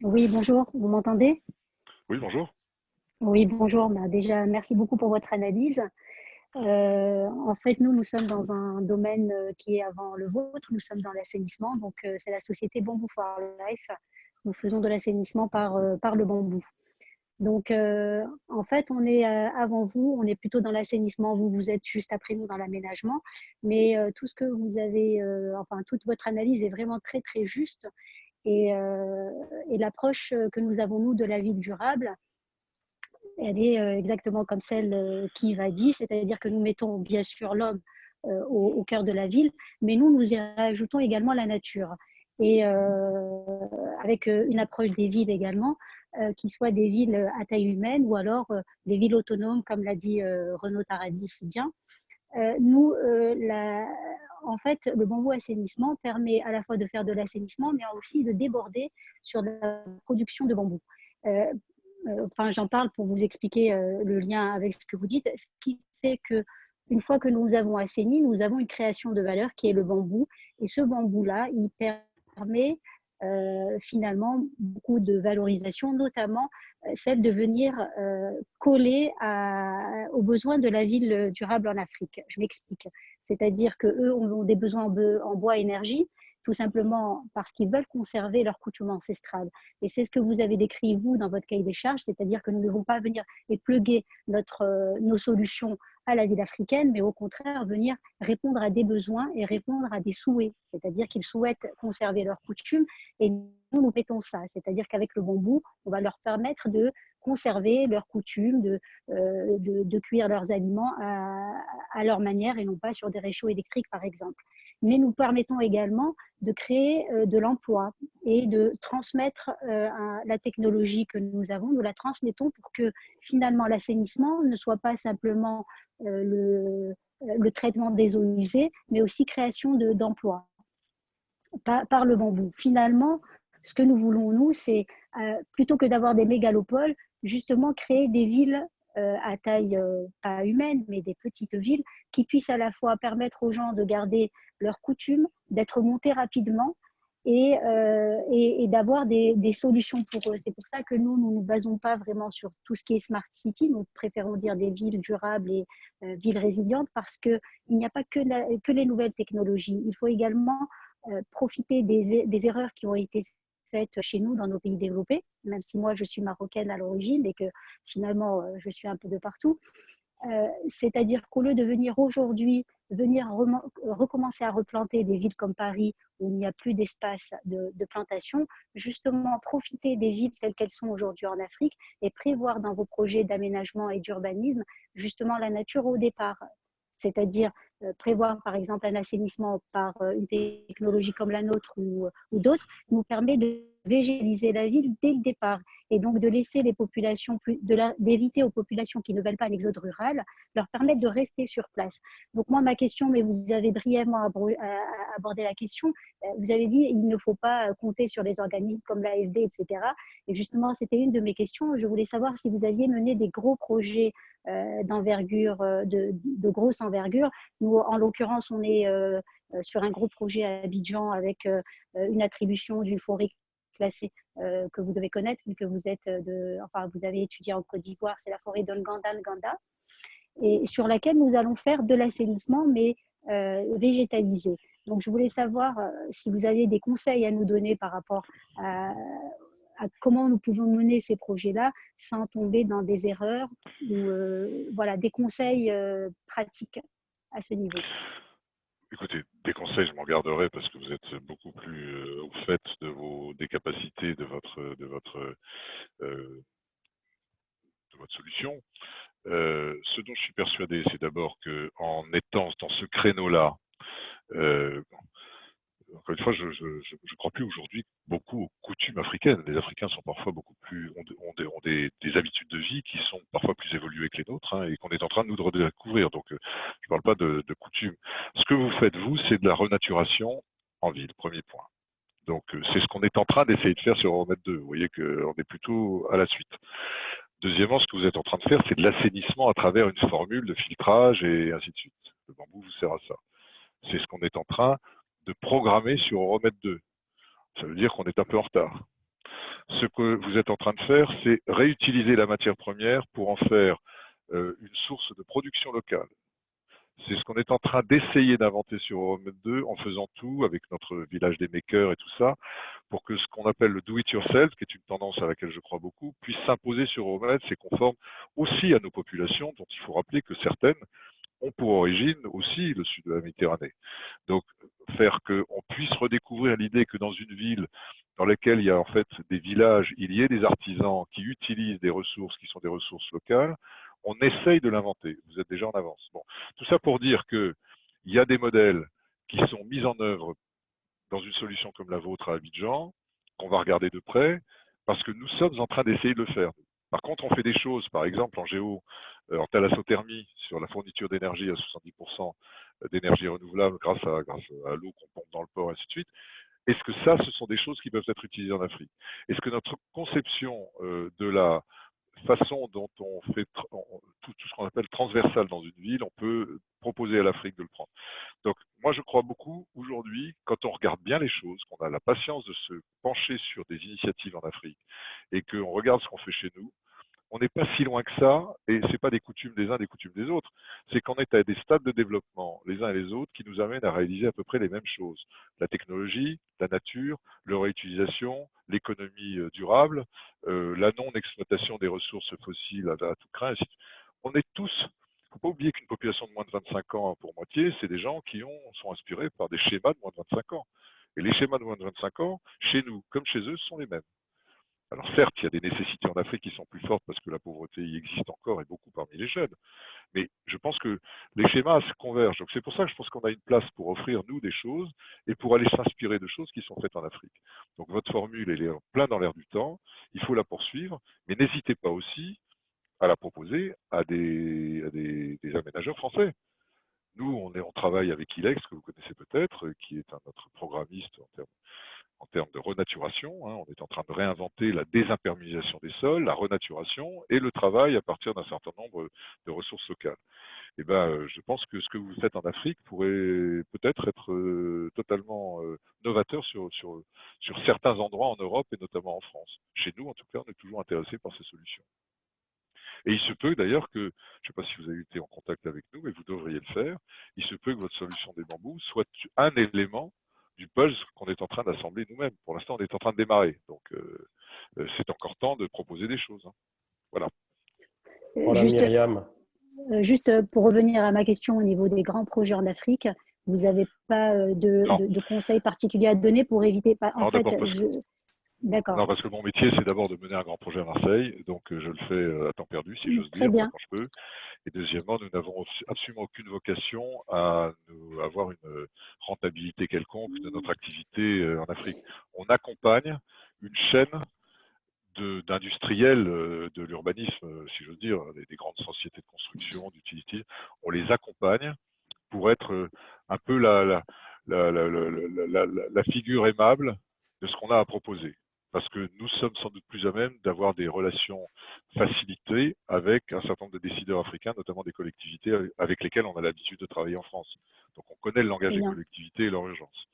Oui, bonjour, vous m'entendez? Oui, bonjour. Oui, bonjour. Déjà, merci beaucoup pour votre analyse. En fait, nous sommes dans un domaine qui est avant le vôtre. Nous sommes dans l'assainissement. Donc, c'est la société Bamboo for Life. Nous faisons de l'assainissement par le bambou. Donc, en fait, on est avant vous, on est plutôt dans l'assainissement. Vous, vous êtes juste après nous dans l'aménagement. Mais tout ce que vous avez, enfin, toute votre analyse est vraiment très, très juste. Et l'approche que nous avons, nous, de la ville durable, elle est exactement comme celle qu'Yves a dit, c'est-à-dire que nous mettons bien sûr l'homme au cœur de la ville, mais nous y rajoutons également la nature. Et avec une approche des villes également, qui soient des villes à taille humaine ou alors des villes autonomes, comme l'a dit Renaud Taradis si bien. En fait, le bambou assainissement permet à la fois de faire de l'assainissement, mais aussi de déborder sur la production de bambou. Enfin, j'en parle pour vous expliquer le lien avec ce que vous dites, ce qui fait que une fois que nous avons assaini, nous avons une création de valeur qui est le bambou. Et ce bambou-là, il permet finalement beaucoup de valorisation, notamment celle de venir coller aux besoins de la ville durable en Afrique. Je m'explique. C'est-à-dire qu'eux ont des besoins en bois énergie, tout simplement parce qu'ils veulent conserver leur coutume ancestrale. Et c'est ce que vous avez décrit, vous, dans votre cahier des charges, c'est-à-dire que nous ne devons pas venir épluguer nos solutions à la ville africaine, mais au contraire, venir répondre à des besoins et répondre à des souhaits. C'est-à-dire qu'ils souhaitent conserver leur coutume et nous mettons ça. C'est-à-dire qu'avec le bambou, on va leur permettre de conserver leurs coutumes, de cuire leurs aliments à leur manière et non pas sur des réchauds électriques, par exemple. Mais nous permettons également de créer de l'emploi et de transmettre la technologie que nous avons. Nous la transmettons pour que finalement l'assainissement ne soit pas simplement le traitement des eaux usées, mais aussi création d'emplois par le bambou. Finalement, ce que nous voulons, nous, c'est plutôt que d'avoir des mégalopoles, justement créer des villes à taille pas humaine, mais des petites villes qui puissent à la fois permettre aux gens de garder leurs coutumes, d'être montés rapidement et d'avoir des solutions pour eux. C'est pour ça que nous ne nous basons pas vraiment sur tout ce qui est smart city. Nous préférons dire des villes durables et villes résilientes parce qu'il n'y a pas que les nouvelles technologies. Il faut également profiter des erreurs qui ont été faites chez nous dans nos pays développés, même si moi je suis marocaine à l'origine et que finalement je suis un peu de partout. C'est-à-dire qu'au lieu de venir aujourd'hui, recommencer à replanter des villes comme Paris où il n'y a plus d'espace de plantation, justement profiter des villes telles qu'elles sont aujourd'hui en Afrique et prévoir dans vos projets d'aménagement et d'urbanisme justement la nature au départ. C'est-à-dire prévoir par exemple un assainissement par une technologie comme la nôtre ou d'autres, nous permet de végétaliser la ville dès le départ et donc de laisser les populations, d'éviter aux populations qui ne veulent pas l'exode rural, leur permettre de rester sur place. Donc moi, ma question, mais vous avez brièvement abordé la question, vous avez dit il ne faut pas compter sur les organismes comme l'AFD, etc. Et justement, c'était une de mes questions. Je voulais savoir si vous aviez mené des gros projets d'envergure, de grosse envergure. Nous, en l'occurrence, on est sur un gros projet à Abidjan avec une attribution d'une forêt classée que vous devez connaître, vu que vous êtes vous avez étudié en Côte d'Ivoire, c'est la forêt d'Onganda-Nganda, et sur laquelle nous allons faire de l'assainissement, mais végétalisé. Donc, je voulais savoir si vous aviez des conseils à nous donner par rapport à comment nous pouvons mener ces projets-là sans tomber dans des erreurs ou voilà, des conseils pratiques à ce niveau. Écoutez, des conseils, je m'en garderai parce que vous êtes beaucoup plus au fait des capacités de votre solution. Ce dont je suis persuadé, c'est d'abord qu'en étant dans ce créneau-là, encore une fois, je ne crois plus aujourd'hui beaucoup aux coutumes africaines. Les Africains sont parfois ont des habitudes de vie qui sont parfois plus évoluées que les nôtres et qu'on est en train de nous de redécouvrir. Donc, je ne parle pas de coutumes. Ce que vous faites, vous, c'est de la renaturation en ville, premier point. Donc, c'est ce qu'on est en train d'essayer de faire sur Euromètre 2. Vous voyez qu'on est plutôt à la suite. Deuxièmement, ce que vous êtes en train de faire, c'est de l'assainissement à travers une formule de filtrage et ainsi de suite. Le bambou vous sert à ça. C'est ce qu'on est en train de programmer sur Euromètre 2. Ça veut dire qu'on est un peu en retard. Ce que vous êtes en train de faire, c'est réutiliser la matière première pour en faire une source de production locale. C'est ce qu'on est en train d'essayer d'inventer sur Euromed 2 en faisant tout avec notre village des makers et tout ça, pour que ce qu'on appelle le do-it-yourself, qui est une tendance à laquelle je crois beaucoup, puisse s'imposer sur Euromed. C'est conforme aussi à nos populations, dont il faut rappeler que certaines ont pour origine aussi le sud de la Méditerranée. Donc, faire qu'on puisse redécouvrir l'idée que dans une ville dans laquelle il y a en fait des villages, il y ait des artisans qui utilisent des ressources qui sont des ressources locales, on essaye de l'inventer. Vous êtes déjà en avance. Bon, tout ça pour dire qu'il y a des modèles qui sont mis en œuvre dans une solution comme la vôtre à Abidjan, qu'on va regarder de près, parce que nous sommes en train d'essayer de le faire. Par contre, on fait des choses, par exemple en en thalassothermie, sur la fourniture d'énergie à 70% d'énergie renouvelable grâce à l'eau qu'on pompe dans le port, et ainsi de suite. Est-ce que ça, ce sont des choses qui peuvent être utilisées en Afrique? Est-ce que notre conception de la façon dont on fait tout ce qu'on appelle transversal dans une ville, on peut proposer à l'Afrique de le prendre? Donc, moi, je crois beaucoup aujourd'hui, quand on regarde bien les choses, qu'on a la patience de se pencher sur des initiatives en Afrique et qu'on regarde ce qu'on fait chez nous, on n'est pas si loin que ça, et ce n'est pas des coutumes des uns, des coutumes des autres, c'est qu'on est à des stades de développement, les uns et les autres, qui nous amènent à réaliser à peu près les mêmes choses. La technologie, la nature, leur réutilisation, l'économie durable, la non-exploitation des ressources fossiles à tout crin, ainsi de suite. On est tous, il ne faut pas oublier qu'une population de moins de 25 ans pour moitié, c'est des gens qui sont inspirés par des schémas de moins de 25 ans. Et les schémas de moins de 25 ans, chez nous comme chez eux, sont les mêmes. Alors certes, il y a des nécessités en Afrique qui sont plus fortes parce que la pauvreté y existe encore et beaucoup parmi les jeunes. Mais je pense que les schémas se convergent. Donc c'est pour ça que je pense qu'on a une place pour offrir, nous, des choses et pour aller s'inspirer de choses qui sont faites en Afrique. Donc votre formule, elle est plein dans l'air du temps. Il faut la poursuivre, mais n'hésitez pas aussi à la proposer à des aménageurs français. Nous, on travaille avec ILEX, que vous connaissez peut-être, qui est notre programmiste en termes de renaturation. On est en train de réinventer la désimperméabilisation des sols, la renaturation et le travail à partir d'un certain nombre de ressources locales. Et je pense que ce que vous faites en Afrique pourrait peut-être être totalement novateur sur certains endroits en Europe et notamment en France. Chez nous, en tout cas, on est toujours intéressé par ces solutions. Et il se peut d'ailleurs que, je ne sais pas si vous avez été en contact avec nous, mais vous devriez le faire, il se peut que votre solution des bambous soit un élément du puzzle qu'on est en train d'assembler nous-mêmes. Pour l'instant, on est en train de démarrer. Donc, c'est encore temps de proposer des choses. Voilà. Voilà, Myriam. Juste pour revenir à ma question au niveau des grands projets en Afrique, vous n'avez pas de conseils particuliers à donner pour éviter… D'accord. Non, parce que mon métier, c'est d'abord de mener un grand projet à Marseille. Donc, je le fais à temps perdu, si j'ose dire, quand je peux. Et deuxièmement, nous n'avons absolument aucune vocation à avoir une rentabilité quelconque de notre activité en Afrique. On accompagne une chaîne d'industriels de l'urbanisme, si j'ose dire, des grandes sociétés de construction, d'utilité. On les accompagne pour être un peu la figure aimable de ce qu'on a à proposer. Parce que nous sommes sans doute plus à même d'avoir des relations facilitées avec un certain nombre de décideurs africains, notamment des collectivités avec lesquelles on a l'habitude de travailler en France. Donc on connaît le langage des collectivités et leur urgence.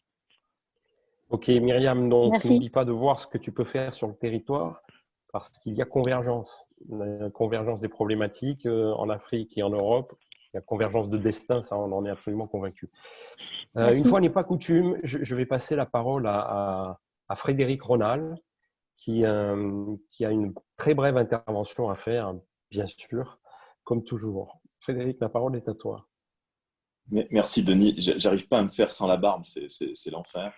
Ok, Myriam, donc n'oublie pas de voir ce que tu peux faire sur le territoire, parce qu'il y a convergence des problématiques en Afrique et en Europe. Il y a convergence de destin, ça on en est absolument convaincu. Une fois n'est pas coutume, je vais passer la parole à Frédéric Ronal, qui a une très brève intervention à faire, bien sûr, comme toujours. Frédéric, la parole est à toi. Merci Denis. J'arrive pas à me faire sans la barbe, c'est l'enfer.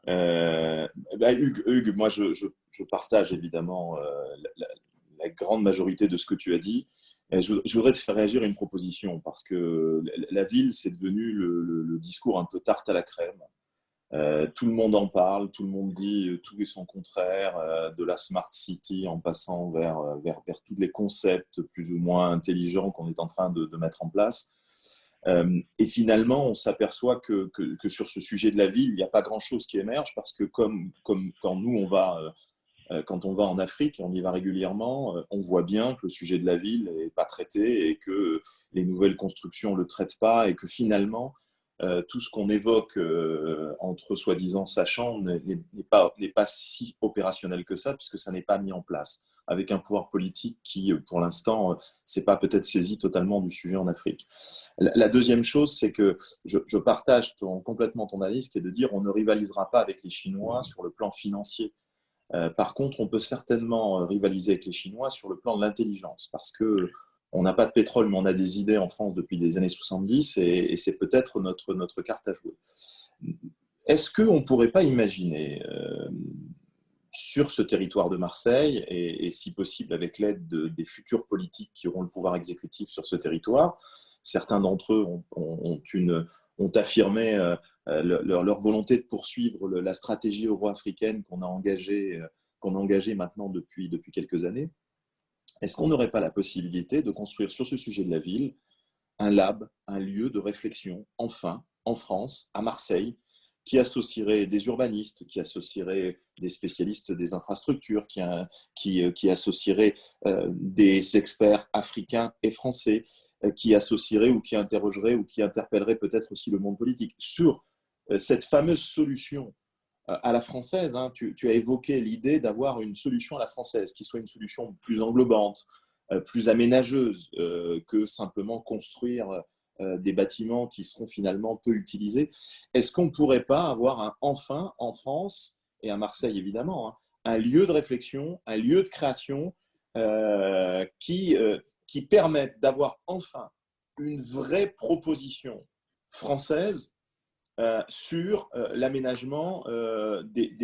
Hugues, moi je partage évidemment la grande majorité de ce que tu as dit. Je voudrais te faire réagir à une proposition, parce que la ville, c'est devenu le discours un peu tarte à la crème. Tout le monde en parle, tout le monde dit tout et son contraire, de la smart city en passant vers tous les concepts plus ou moins intelligents qu'on est en train de mettre en place. Et finalement, on s'aperçoit que sur ce sujet de la ville, il n'y a pas grand-chose qui émerge, parce que comme quand nous, quand on va en Afrique, et on y va régulièrement, on voit bien que le sujet de la ville n'est pas traité et que les nouvelles constructions ne le traitent pas, et que finalement, tout ce qu'on évoque entre soi-disant sachants n'est pas si opérationnel que ça, puisque ça n'est pas mis en place. avec un pouvoir politique qui, pour l'instant, s'est pas peut-être saisi totalement du sujet en Afrique. La deuxième chose, c'est que je partage complètement ton analyse, qui est de dire on ne rivalisera pas avec les Chinois sur le plan financier. Par contre, on peut certainement rivaliser avec les Chinois sur le plan de l'intelligence, parce que on n'a pas de pétrole, mais on a des idées en France depuis des années 70, et c'est peut-être notre carte à jouer. Est-ce qu'on ne pourrait pas imaginer, sur ce territoire de Marseille, et si possible avec l'aide des futurs politiques qui auront le pouvoir exécutif sur ce territoire, certains d'entre eux ont affirmé leur volonté de poursuivre la stratégie euro-africaine qu'on a engagée maintenant depuis quelques années. Est-ce qu'on n'aurait pas la possibilité de construire sur ce sujet de la ville un lab, un lieu de réflexion, enfin, en France, à Marseille, qui associerait des urbanistes, qui associerait des spécialistes des infrastructures, qui associerait des experts africains et français, qui associerait ou qui interrogerait ou qui interpellerait peut-être aussi le monde politique sur cette fameuse solution à la française. Hein. Tu as évoqué l'idée d'avoir une solution à la française, qui soit une solution plus englobante, plus aménageuse que simplement construire des bâtiments qui seront finalement peu utilisés. Est-ce qu'on ne pourrait pas avoir enfin en France, et à Marseille évidemment, hein, un lieu de réflexion, un lieu de création qui permette d'avoir enfin une vraie proposition française sur l'aménagement des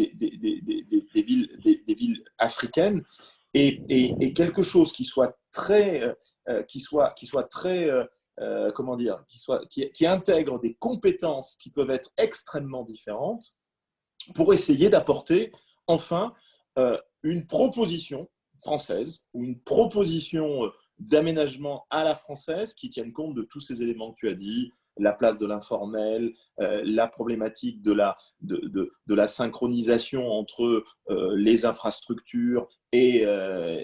villes africaines, et quelque chose qui soit très comment dire, qui intègre des compétences qui peuvent être extrêmement différentes, pour essayer d'apporter enfin une proposition française ou une proposition d'aménagement à la française qui tienne compte de tous ces éléments que tu as dit, la place de l'informel, la problématique de la synchronisation entre les infrastructures et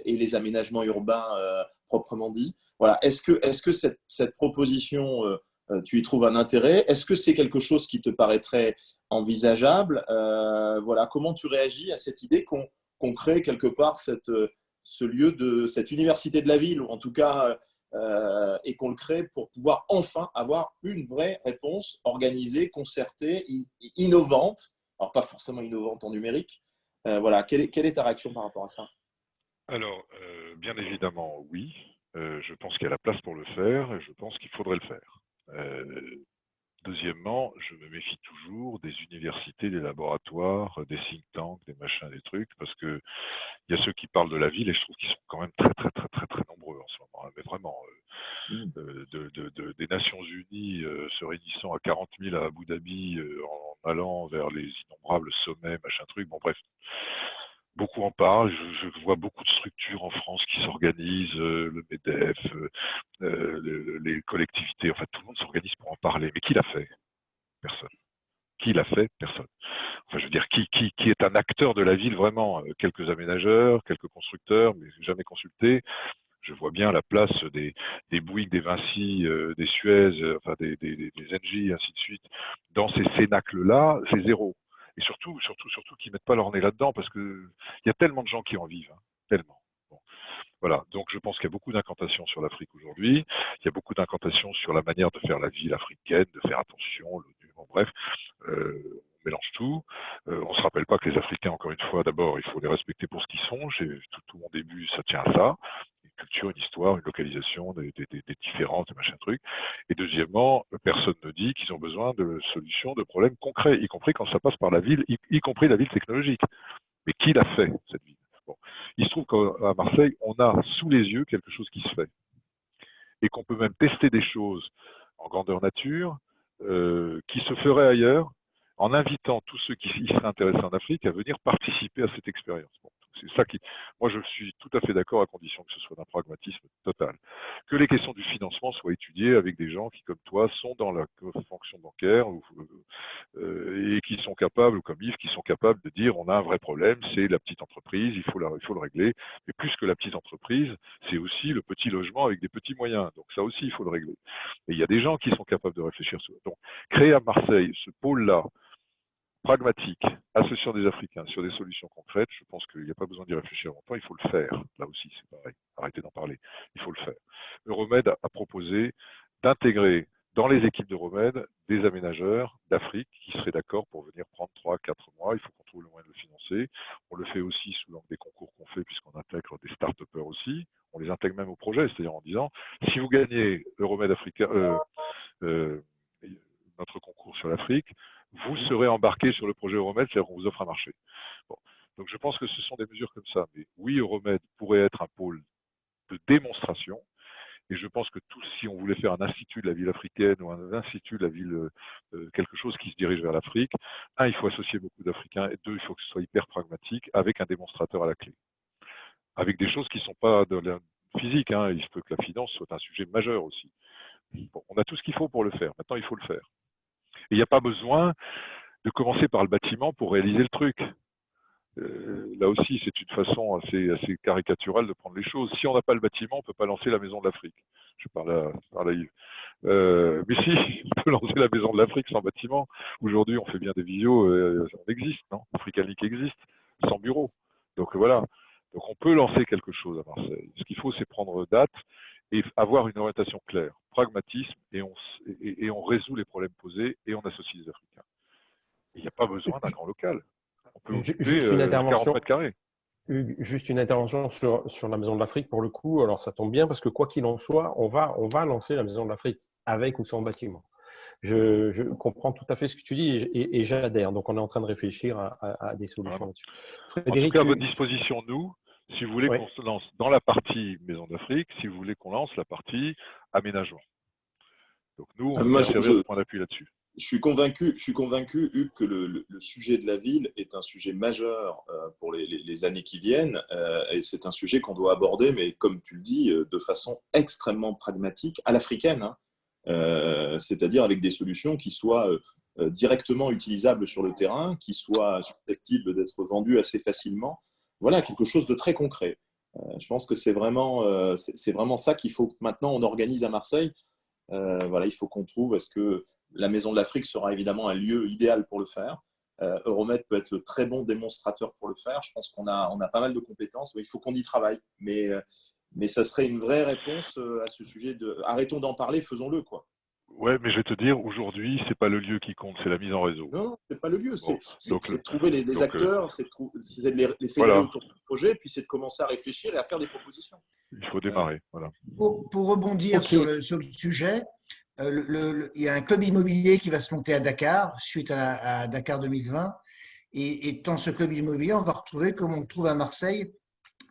les aménagements urbains proprement dit. Voilà. Est-ce que cette proposition, tu y trouves un intérêt? Est-ce que c'est quelque chose qui te paraîtrait envisageable? Voilà. Comment tu réagis à cette idée qu'on crée quelque part ce lieu cette université de la ville, ou en tout cas, et qu'on le crée pour pouvoir enfin avoir une vraie réponse organisée, concertée, innovante, alors pas forcément innovante en numérique. Voilà. Quelle est ta réaction par rapport à ça? Alors, bien évidemment, oui. Je pense qu'il y a la place pour le faire, et je pense qu'il faudrait le faire. Deuxièmement, je me méfie toujours des universités, des laboratoires, des think tanks, des machins, des trucs, parce que il y a ceux qui parlent de la ville, et je trouve qu'ils sont quand même très, très, très, très, très nombreux en ce moment. Hein, mais vraiment, des Nations Unies se réunissant à 40 000 à Abu Dhabi, en allant vers les innombrables sommets, machin truc. Bon, bref. Beaucoup en parlent, je vois beaucoup de structures en France qui s'organisent, le MEDEF, les collectivités, enfin tout le monde s'organise pour en parler. Mais qui l'a fait? Personne. Qui l'a fait? Personne. Enfin, je veux dire, qui est un acteur de la ville vraiment? Quelques aménageurs, quelques constructeurs, mais jamais consulté. Je vois bien la place des Bouygues, des Vinci, des Suez, enfin des Engie, ainsi de suite. Dans ces cénacles-là, c'est zéro. Et surtout qu'ils ne mettent pas leur nez là-dedans, parce qu'il y a tellement de gens qui en vivent, hein, tellement. Bon. Voilà, donc je pense qu'il y a beaucoup d'incantations sur l'Afrique aujourd'hui, il y a beaucoup d'incantations sur la manière de faire la ville africaine, de faire attention, bon, bref, on mélange tout. On ne se rappelle pas que les Africains, encore une fois, d'abord, il faut les respecter pour ce qu'ils sont. Tout mon début, ça tient à ça. Une culture, une histoire, une localisation, des différences, des machins trucs. Et deuxièmement, personne ne dit qu'ils ont besoin de solutions, de problèmes concrets, y compris quand ça passe par la ville, y compris la ville technologique. Mais qui l'a fait, cette ville? Bon. Il se trouve qu'à Marseille, on a sous les yeux quelque chose qui se fait. Et qu'on peut même tester des choses en grandeur nature, qui se feraient ailleurs, en invitant tous ceux qui y seraient intéressés en Afrique à venir participer à cette expérience. Bon, c'est ça qui, moi, je suis tout à fait d'accord, à condition que ce soit d'un pragmatisme total. Que les questions du financement soient étudiées avec des gens qui, comme toi, sont dans la fonction bancaire et qui sont capables, ou comme Yves, qui sont capables de dire on a un vrai problème, c'est la petite entreprise, il faut le régler. Mais plus que la petite entreprise, c'est aussi le petit logement avec des petits moyens. Donc ça aussi, il faut le régler. Et il y a des gens qui sont capables de réfléchir sur ça. Donc, créer à Marseille ce pôle-là, pragmatique, associant des Africains sur des solutions concrètes, je pense qu'il n'y a pas besoin d'y réfléchir longtemps, il faut le faire. Là aussi, c'est pareil, arrêtez d'en parler, il faut le faire. Euromed a proposé d'intégrer dans les équipes d'Euromed des aménageurs d'Afrique qui seraient d'accord pour venir prendre 3-4 mois. Il faut qu'on trouve le moyen de le financer. On le fait aussi sous l'angle des concours qu'on fait, puisqu'on intègre des start-upers aussi. On les intègre même au projet, c'est-à-dire en disant, si vous gagnez Euromed Africa, notre concours sur l'Afrique, vous serez embarqué sur le projet Euromed, c'est-à-dire qu'on vous offre un marché. Bon. Donc je pense que ce sont des mesures comme ça. Mais oui, Euromed pourrait être un pôle de démonstration. Et je pense que si on voulait faire un institut de la ville africaine ou un institut de la ville, quelque chose qui se dirige vers l'Afrique, il faut associer beaucoup d'Africains, et deux, il faut que ce soit hyper pragmatique, avec un démonstrateur à la clé. Avec des choses qui ne sont pas de la physique. Il se peut que la finance soit un sujet majeur aussi. Bon, on a tout ce qu'il faut pour le faire. Maintenant, il faut le faire. Et il n'y a pas besoin de commencer par le bâtiment pour réaliser le truc. Là aussi, c'est une façon assez caricaturale de prendre les choses. Si on n'a pas le bâtiment, on ne peut pas lancer la Maison de l'Afrique. Je parle à Yves. Mais si, on peut lancer la Maison de l'Afrique sans bâtiment. Aujourd'hui, on fait bien des visios, on existe, non? Africanic existe, sans bureau. Donc voilà. Donc on peut lancer quelque chose à Marseille. Ce qu'il faut, c'est prendre date et avoir une orientation claire, pragmatisme, et on résout les problèmes posés et on associe les Africains. Il n'y a pas besoin d'un grand local. On peut occuper Juste une 40 intervention. mètres carrés. Juste une intervention sur la Maison de l'Afrique pour le coup. Alors ça tombe bien parce que quoi qu'il en soit, on va lancer la Maison de l'Afrique avec ou sans bâtiment. Je comprends tout à fait ce que tu dis et j'adhère. Donc on est en train de réfléchir à des solutions là-dessus. Frédéric, en tout cas, à votre disposition, nous, si vous voulez qu'on se lance dans la partie Maison d'Afrique, si vous voulez qu'on lance la partie aménagement. Donc nous, on va servir de point d'appui là-dessus. Je suis convaincu, Hugues, que le sujet de la ville est un sujet majeur pour les années qui viennent. Et c'est un sujet qu'on doit aborder, mais comme tu le dis, de façon extrêmement pragmatique, à l'africaine. C'est-à-dire avec des solutions qui soient directement utilisables sur le terrain, qui soient susceptibles d'être vendues assez facilement. Voilà, quelque chose de très concret. Je pense que c'est vraiment ça qu'il faut que maintenant on organise à Marseille. Il faut qu'on trouve, est-ce que la Maison de l'Afrique sera évidemment un lieu idéal pour le faire. Euromed peut être le très bon démonstrateur pour le faire. Je pense qu'on a pas mal de compétences, mais il faut qu'on y travaille. Mais ça serait une vraie réponse à ce sujet arrêtons d'en parler, faisons-le, quoi. Ouais, mais je vais te dire, aujourd'hui, c'est pas le lieu qui compte, c'est la mise en réseau. Non, c'est pas le lieu. C'est de trouver les acteurs, c'est de les fédérer autour du projet, puis c'est de commencer à réfléchir et à faire des propositions. Il faut démarrer. Voilà. Pour rebondir sur le sujet, il y a un club immobilier qui va se monter à Dakar suite à Dakar 2020. Et dans ce club immobilier, on va retrouver, comme on le trouve à Marseille,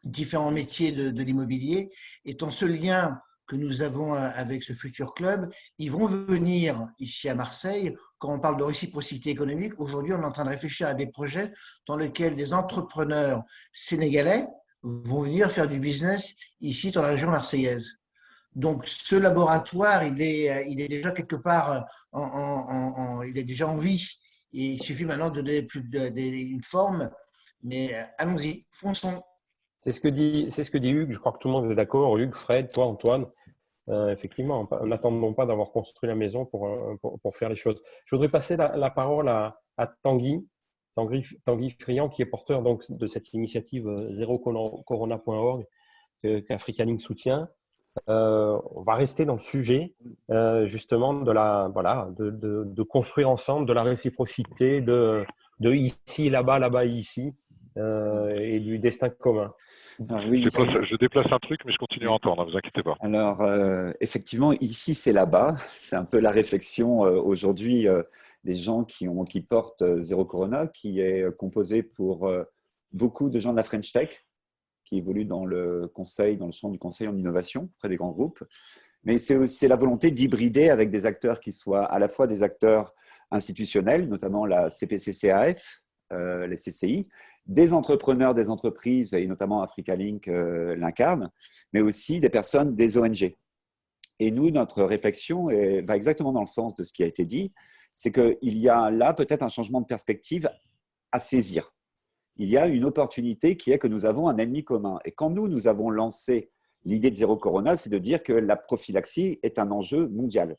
différents métiers de l'immobilier. Et dans ce lien que nous avons avec ce futur club, ils vont venir ici à Marseille. Quand on parle de réciprocité économique, aujourd'hui, on est en train de réfléchir à des projets dans lesquels des entrepreneurs sénégalais vont venir faire du business ici dans la région marseillaise. Donc, ce laboratoire, il est déjà quelque part, il est déjà en vie. Et il suffit maintenant de donner une forme. Mais allons-y, fonçons. C'est ce que dit Hugues. Je crois que tout le monde est d'accord. Hugues, Fred, toi, Antoine. Effectivement, n'attendons pas d'avoir construit la maison pour faire les choses. Je voudrais passer la parole à Tanguy Friand, qui est porteur donc, de cette initiative zerocorona.org qu'Africanink soutient. On va rester dans le sujet justement de construire ensemble, de la réciprocité, de ici, là-bas, là-bas, ici, et du destin commun. Alors, oui, je déplace un truc, mais je continue à entendre, ne vous inquiétez pas. Alors, effectivement, ici, c'est là-bas. C'est un peu la réflexion aujourd'hui des gens qui portent Zero Corona, qui est composé pour beaucoup de gens de la French Tech, qui évoluent dans le champ du conseil en innovation, auprès des grands groupes. Mais c'est la volonté d'hybrider avec des acteurs qui soient à la fois des acteurs institutionnels, notamment la CPCCAF, les CCI, des entrepreneurs, des entreprises, et notamment Africanink l'incarne, mais aussi des personnes des ONG. Et nous, notre réflexion va exactement dans le sens de ce qui a été dit, c'est qu'il y a là peut-être un changement de perspective à saisir. Il y a une opportunité qui est que nous avons un ennemi commun. Et quand nous avons lancé l'idée de Zero Corona, c'est de dire que la prophylaxie est un enjeu mondial.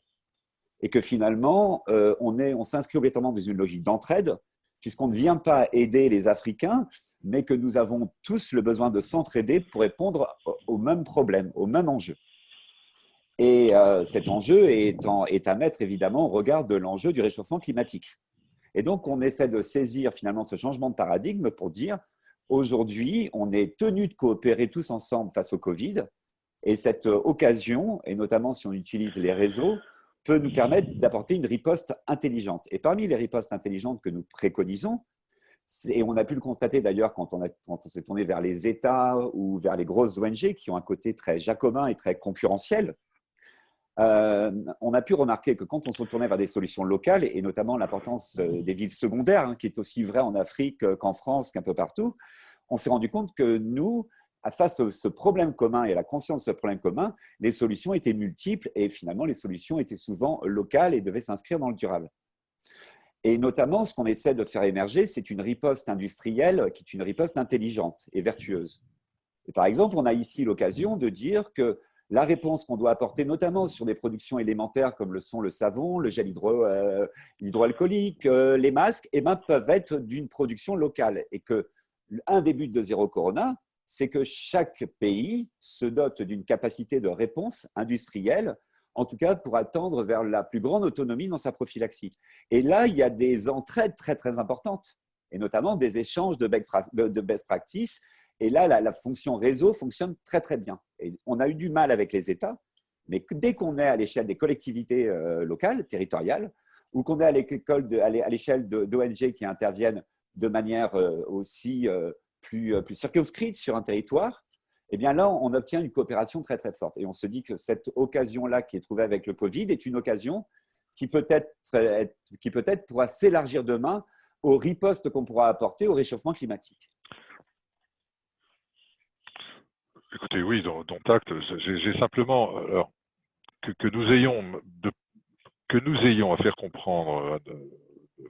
Et que finalement, on s'inscrit obligatoirement dans une logique d'entraide, puisqu'on ne vient pas aider les Africains, mais que nous avons tous le besoin de s'entraider pour répondre au même problème, au même enjeu. Et cet enjeu est à mettre évidemment au regard de l'enjeu du réchauffement climatique. Et donc, on essaie de saisir finalement ce changement de paradigme pour dire aujourd'hui, on est tenu de coopérer tous ensemble face au Covid. Et cette occasion, et notamment si on utilise les réseaux, peut nous permettre d'apporter une riposte intelligente. Et parmi les ripostes intelligentes que nous préconisons, et on a pu le constater d'ailleurs quand on s'est tourné vers les États ou vers les grosses ONG qui ont un côté très jacobin et très concurrentiel, on a pu remarquer que quand on se tournait vers des solutions locales, et notamment l'importance des villes secondaires, qui est aussi vrai en Afrique qu'en France, qu'un peu partout, on s'est rendu compte que nous, face à ce problème commun et à la conscience de ce problème commun, les solutions étaient multiples et finalement les solutions étaient souvent locales et devaient s'inscrire dans le durable. Et notamment, ce qu'on essaie de faire émerger, c'est une riposte industrielle qui est une riposte intelligente et vertueuse. Et par exemple, on a ici l'occasion de dire que la réponse qu'on doit apporter, notamment sur des productions élémentaires comme le sont le savon, le gel hydroalcoolique, les masques, peuvent être d'une production locale. Et qu'un des buts de Zéro Corona, c'est que chaque pays se dote d'une capacité de réponse industrielle, en tout cas pour attendre vers la plus grande autonomie dans sa prophylaxie. Et là, il y a des entraides très, très importantes, et notamment des échanges de best practice. Et là, la fonction réseau fonctionne très, très bien. Et on a eu du mal avec les États, mais dès qu'on est à l'échelle des collectivités locales, territoriales, ou qu'on est à l'échelle d'ONG qui interviennent de manière aussi plus circonscrite sur un territoire, eh bien là, on obtient une coopération très, très forte. Et on se dit que cette occasion-là qui est trouvée avec le Covid est une occasion qui peut-être pourra s'élargir demain aux ripostes qu'on pourra apporter au réchauffement climatique. Écoutez, oui, dont acte. J'ai simplement alors, que nous ayons à faire comprendre,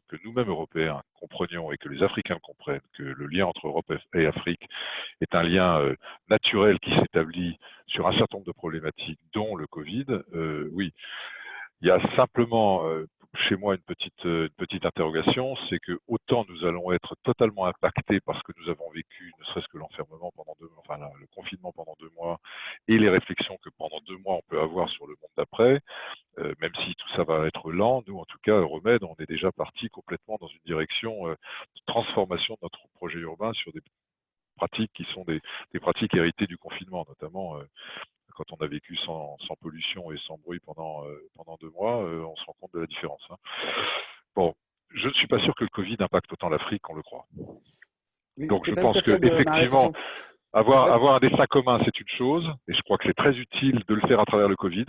que nous-mêmes Européens comprenions et que les Africains comprennent que le lien entre Europe et Afrique est un lien naturel qui s'établit sur un certain nombre de problématiques, dont le Covid. Oui, il y a simplement chez moi une petite interrogation, c'est que autant nous allons être totalement impactés parce que nous avons vécu, ne serait-ce que l'enfermement pendant 2 mois, enfin le confinement pendant 2 mois, et les réflexions que pendant 2 mois on peut avoir sur le monde d'après, même si tout ça va être lent, nous en tout cas, Euromède, on est déjà parti complètement dans une direction de transformation de notre projet urbain sur des pratiques qui sont des pratiques héritées du confinement, notamment quand on a vécu sans pollution et sans bruit pendant 2 mois, on se rend compte de la différence. Hein. Bon, je ne suis pas sûr que le Covid impacte autant l'Afrique qu'on le croit. Oui, donc je pense qu'effectivement, avoir un destin commun, c'est une chose, et je crois que c'est très utile de le faire à travers le Covid.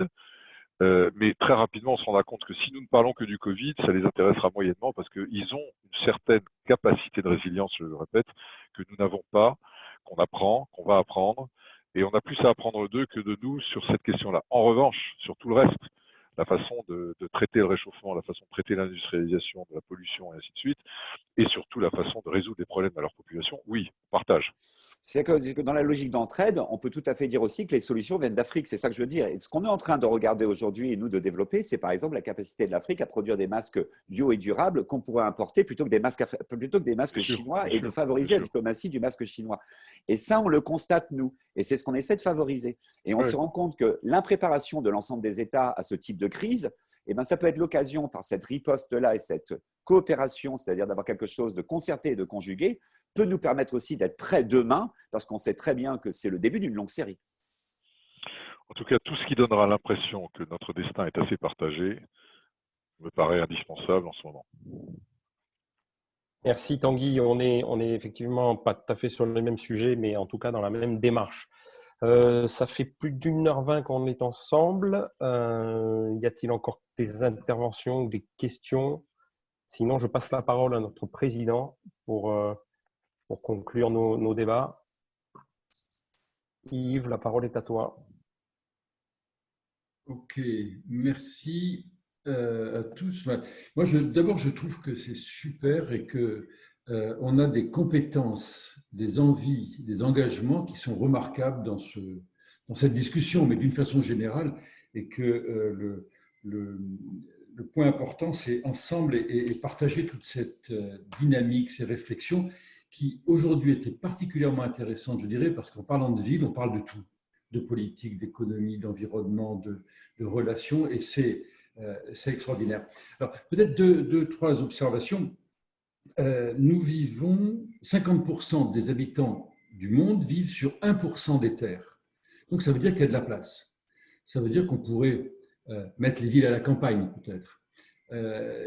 Mais très rapidement, on se rendra compte que si nous ne parlons que du Covid, ça les intéressera moyennement parce qu'ils ont une certaine capacité de résilience, je le répète, que nous n'avons pas, qu'on apprend, qu'on va apprendre. Et on a plus à apprendre d'eux que de nous sur cette question-là. En revanche, sur tout le reste, la façon de traiter le réchauffement, la façon de traiter l'industrialisation, de la pollution et ainsi de suite, et surtout la façon de résoudre des problèmes à leur population, oui, on partage. C'est que dans la logique d'entraide, on peut tout à fait dire aussi que les solutions viennent d'Afrique. C'est ça que je veux dire. Et ce qu'on est en train de regarder aujourd'hui et nous de développer, c'est par exemple la capacité de l'Afrique à produire des masques bio et durables qu'on pourrait importer plutôt que des masques chinois et de favoriser la diplomatie du masque chinois. Et ça, on le constate nous. Et c'est ce qu'on essaie de favoriser. Et on se rend compte que l'impréparation de l'ensemble des États à ce type de crise, eh ben, ça peut être l'occasion par cette riposte-là et cette coopération, c'est-à-dire d'avoir quelque chose de concerté et de conjugué, peut nous permettre aussi d'être prêts demain, parce qu'on sait très bien que c'est le début d'une longue série. En tout cas, tout ce qui donnera l'impression que notre destin est assez partagé me paraît indispensable en ce moment. Merci Tanguy. On est effectivement pas tout à fait sur le même sujet, mais en tout cas dans la même démarche. Ça fait plus d'1h20 qu'on est ensemble. Y a-t-il encore des interventions ou des questions? Sinon, je passe la parole à notre président pour conclure nos débats. Yves, la parole est à toi. Ok, merci à tous. Moi, d'abord, je trouve que c'est super et qu'on a des compétences, des envies, des engagements qui sont remarquables dans cette discussion, mais d'une façon générale, et que le point important, c'est ensemble et partager toute cette dynamique, ces réflexions qui aujourd'hui étaient particulièrement intéressantes, je dirais, parce qu'en parlant de ville, on parle de tout, de politique, d'économie, d'environnement, de relations, et c'est extraordinaire. Alors, peut-être deux, trois observations. Nous vivons, 50% des habitants du monde vivent sur 1% des terres. Donc, ça veut dire qu'il y a de la place. Ça veut dire qu'on pourrait mettre les villes à la campagne, peut-être.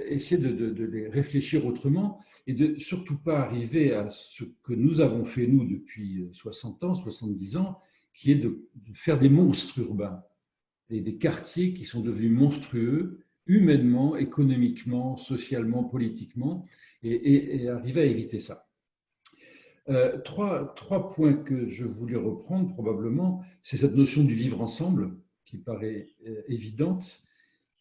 Essayer de les réfléchir autrement et de surtout pas arriver à ce que nous avons fait, nous, depuis 60 ans, 70 ans, qui est de faire des monstres urbains, et des quartiers qui sont devenus monstrueux, humainement, économiquement, socialement, politiquement, et arriver à éviter ça. Trois points que je voulais reprendre, probablement, c'est cette notion du vivre ensemble, qui paraît évidente,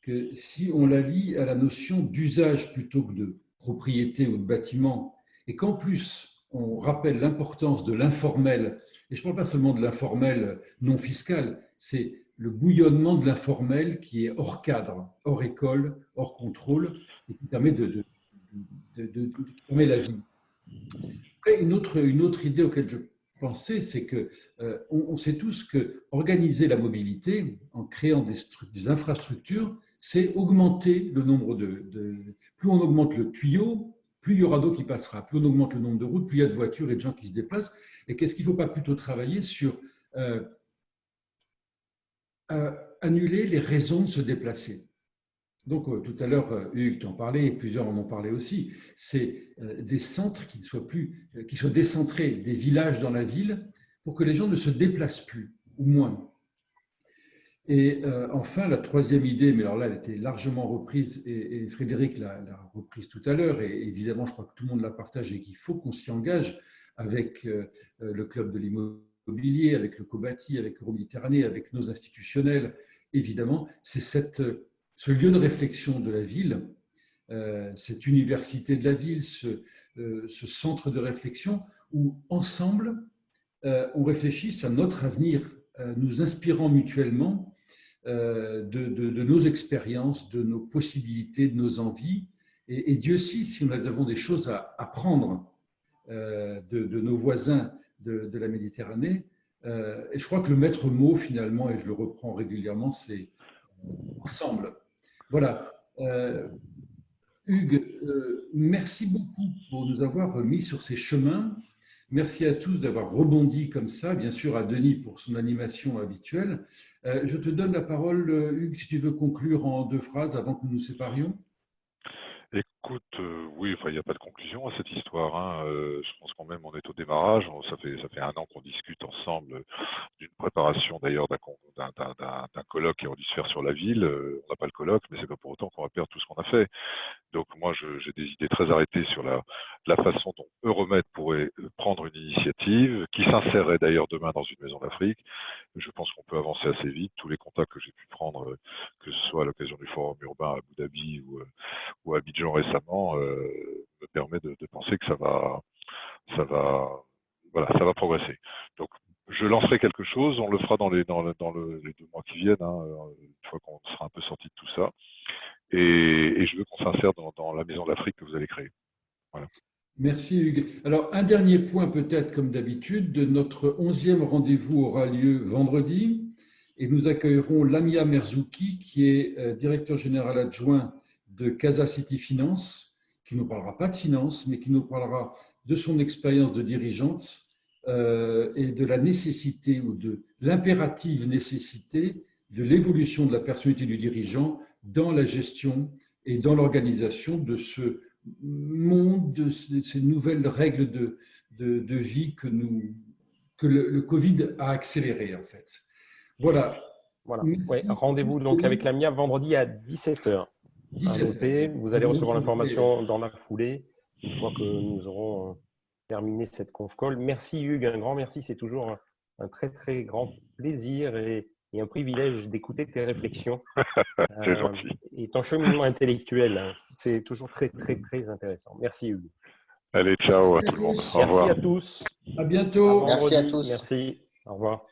que si on la lie à la notion d'usage plutôt que de propriété ou de bâtiment, et qu'en plus on rappelle l'importance de l'informel, et je ne parle pas seulement de l'informel non fiscal, c'est le bouillonnement de l'informel qui est hors cadre, hors école, hors contrôle, et qui permet de permet la vie. Après, une autre idée auquel je pensais, c'est qu'on sait tous qu'organiser la mobilité en créant des infrastructures, c'est augmenter le nombre plus on augmente le tuyau, plus il y aura d'eau qui passera. Plus on augmente le nombre de routes, plus il y a de voitures et de gens qui se déplacent. Et qu'est-ce qu'il ne faut pas plutôt travailler sur annuler les raisons de se déplacer? Donc, tout à l'heure, Hugues t'en parlait, et plusieurs en ont parlé aussi, c'est des centres qui soient décentrés, des villages dans la ville, pour que les gens ne se déplacent plus, ou moins. Et enfin, la troisième idée, mais alors là, elle était largement reprise, et Frédéric l'a reprise tout à l'heure, et évidemment, je crois que tout le monde la partage, et qu'il faut qu'on s'y engage avec le club de l'immobilier, avec le Cobati, avec Euroméditerranée, avec nos institutionnels, évidemment, c'est ce lieu de réflexion de la ville, cette université de la ville, ce centre de réflexion où, ensemble, on réfléchisse à notre avenir, nous inspirant mutuellement de nos expériences, de nos possibilités, de nos envies. Et Dieu sait si nous avons des choses à apprendre de nos voisins de la Méditerranée. Et je crois que le maître mot, finalement, et je le reprends régulièrement, c'est ensemble. Voilà. Hugues, merci beaucoup pour nous avoir mis sur ces chemins. Merci à tous d'avoir rebondi comme ça, bien sûr à Denis pour son animation habituelle. Je te donne la parole, Hugues, si tu veux conclure en 2 phrases avant que nous nous séparions. Écoute, oui, enfin, il n'y a pas de conclusion à cette histoire, hein. Je pense quand même on est au démarrage. Ça fait 1 an qu'on discute ensemble d'une préparation d'ailleurs d'un colloque qui aurait dû se faire sur la ville. On n'a pas le colloque, mais c'est pas pour autant qu'on va perdre tout ce qu'on a fait. Donc moi, j'ai des idées très arrêtées sur la façon dont Euromed pourrait prendre une initiative qui s'insérerait d'ailleurs demain dans une maison d'Afrique. Je pense qu'on peut avancer assez vite. Tous les contacts que j'ai pu prendre, que ce soit à l'occasion du forum urbain à Abu Dhabi ou à Abidjan récemment, me permet de penser que ça va progresser. Donc je lancerai quelque chose, on le fera dans les 2 mois qui viennent, hein, une fois qu'on sera un peu sorti de tout ça. Et je veux qu'on s'insère dans la maison de l'Afrique que vous allez créer. Voilà. Merci Hugues. Alors, un dernier point peut-être comme d'habitude, notre 11e rendez-vous aura lieu vendredi et nous accueillerons Lamia Merzouki qui est directeur général adjoint de Casa City Finance, qui ne nous parlera pas de finance, mais qui nous parlera de son expérience de dirigeante et de la nécessité ou de l'impérative nécessité de l'évolution de la personnalité du dirigeant dans la gestion et dans l'organisation de ce monde, de ces nouvelles règles de vie que le Covid a accéléré en fait. Voilà. Ouais, rendez-vous donc avec Lamia vendredi à 17h. Vous allez recevoir l'information dans la foulée, une fois que nous aurons terminé cette conf call. Merci Hugues, un grand merci. C'est toujours un très très grand plaisir et un privilège d'écouter tes réflexions. C'est gentil. Et ton cheminement intellectuel, c'est toujours très très très intéressant. Merci Hugues. Allez, ciao à tout le monde. Au revoir. Merci à tous. À bientôt. Merci à tous. Merci. Au revoir.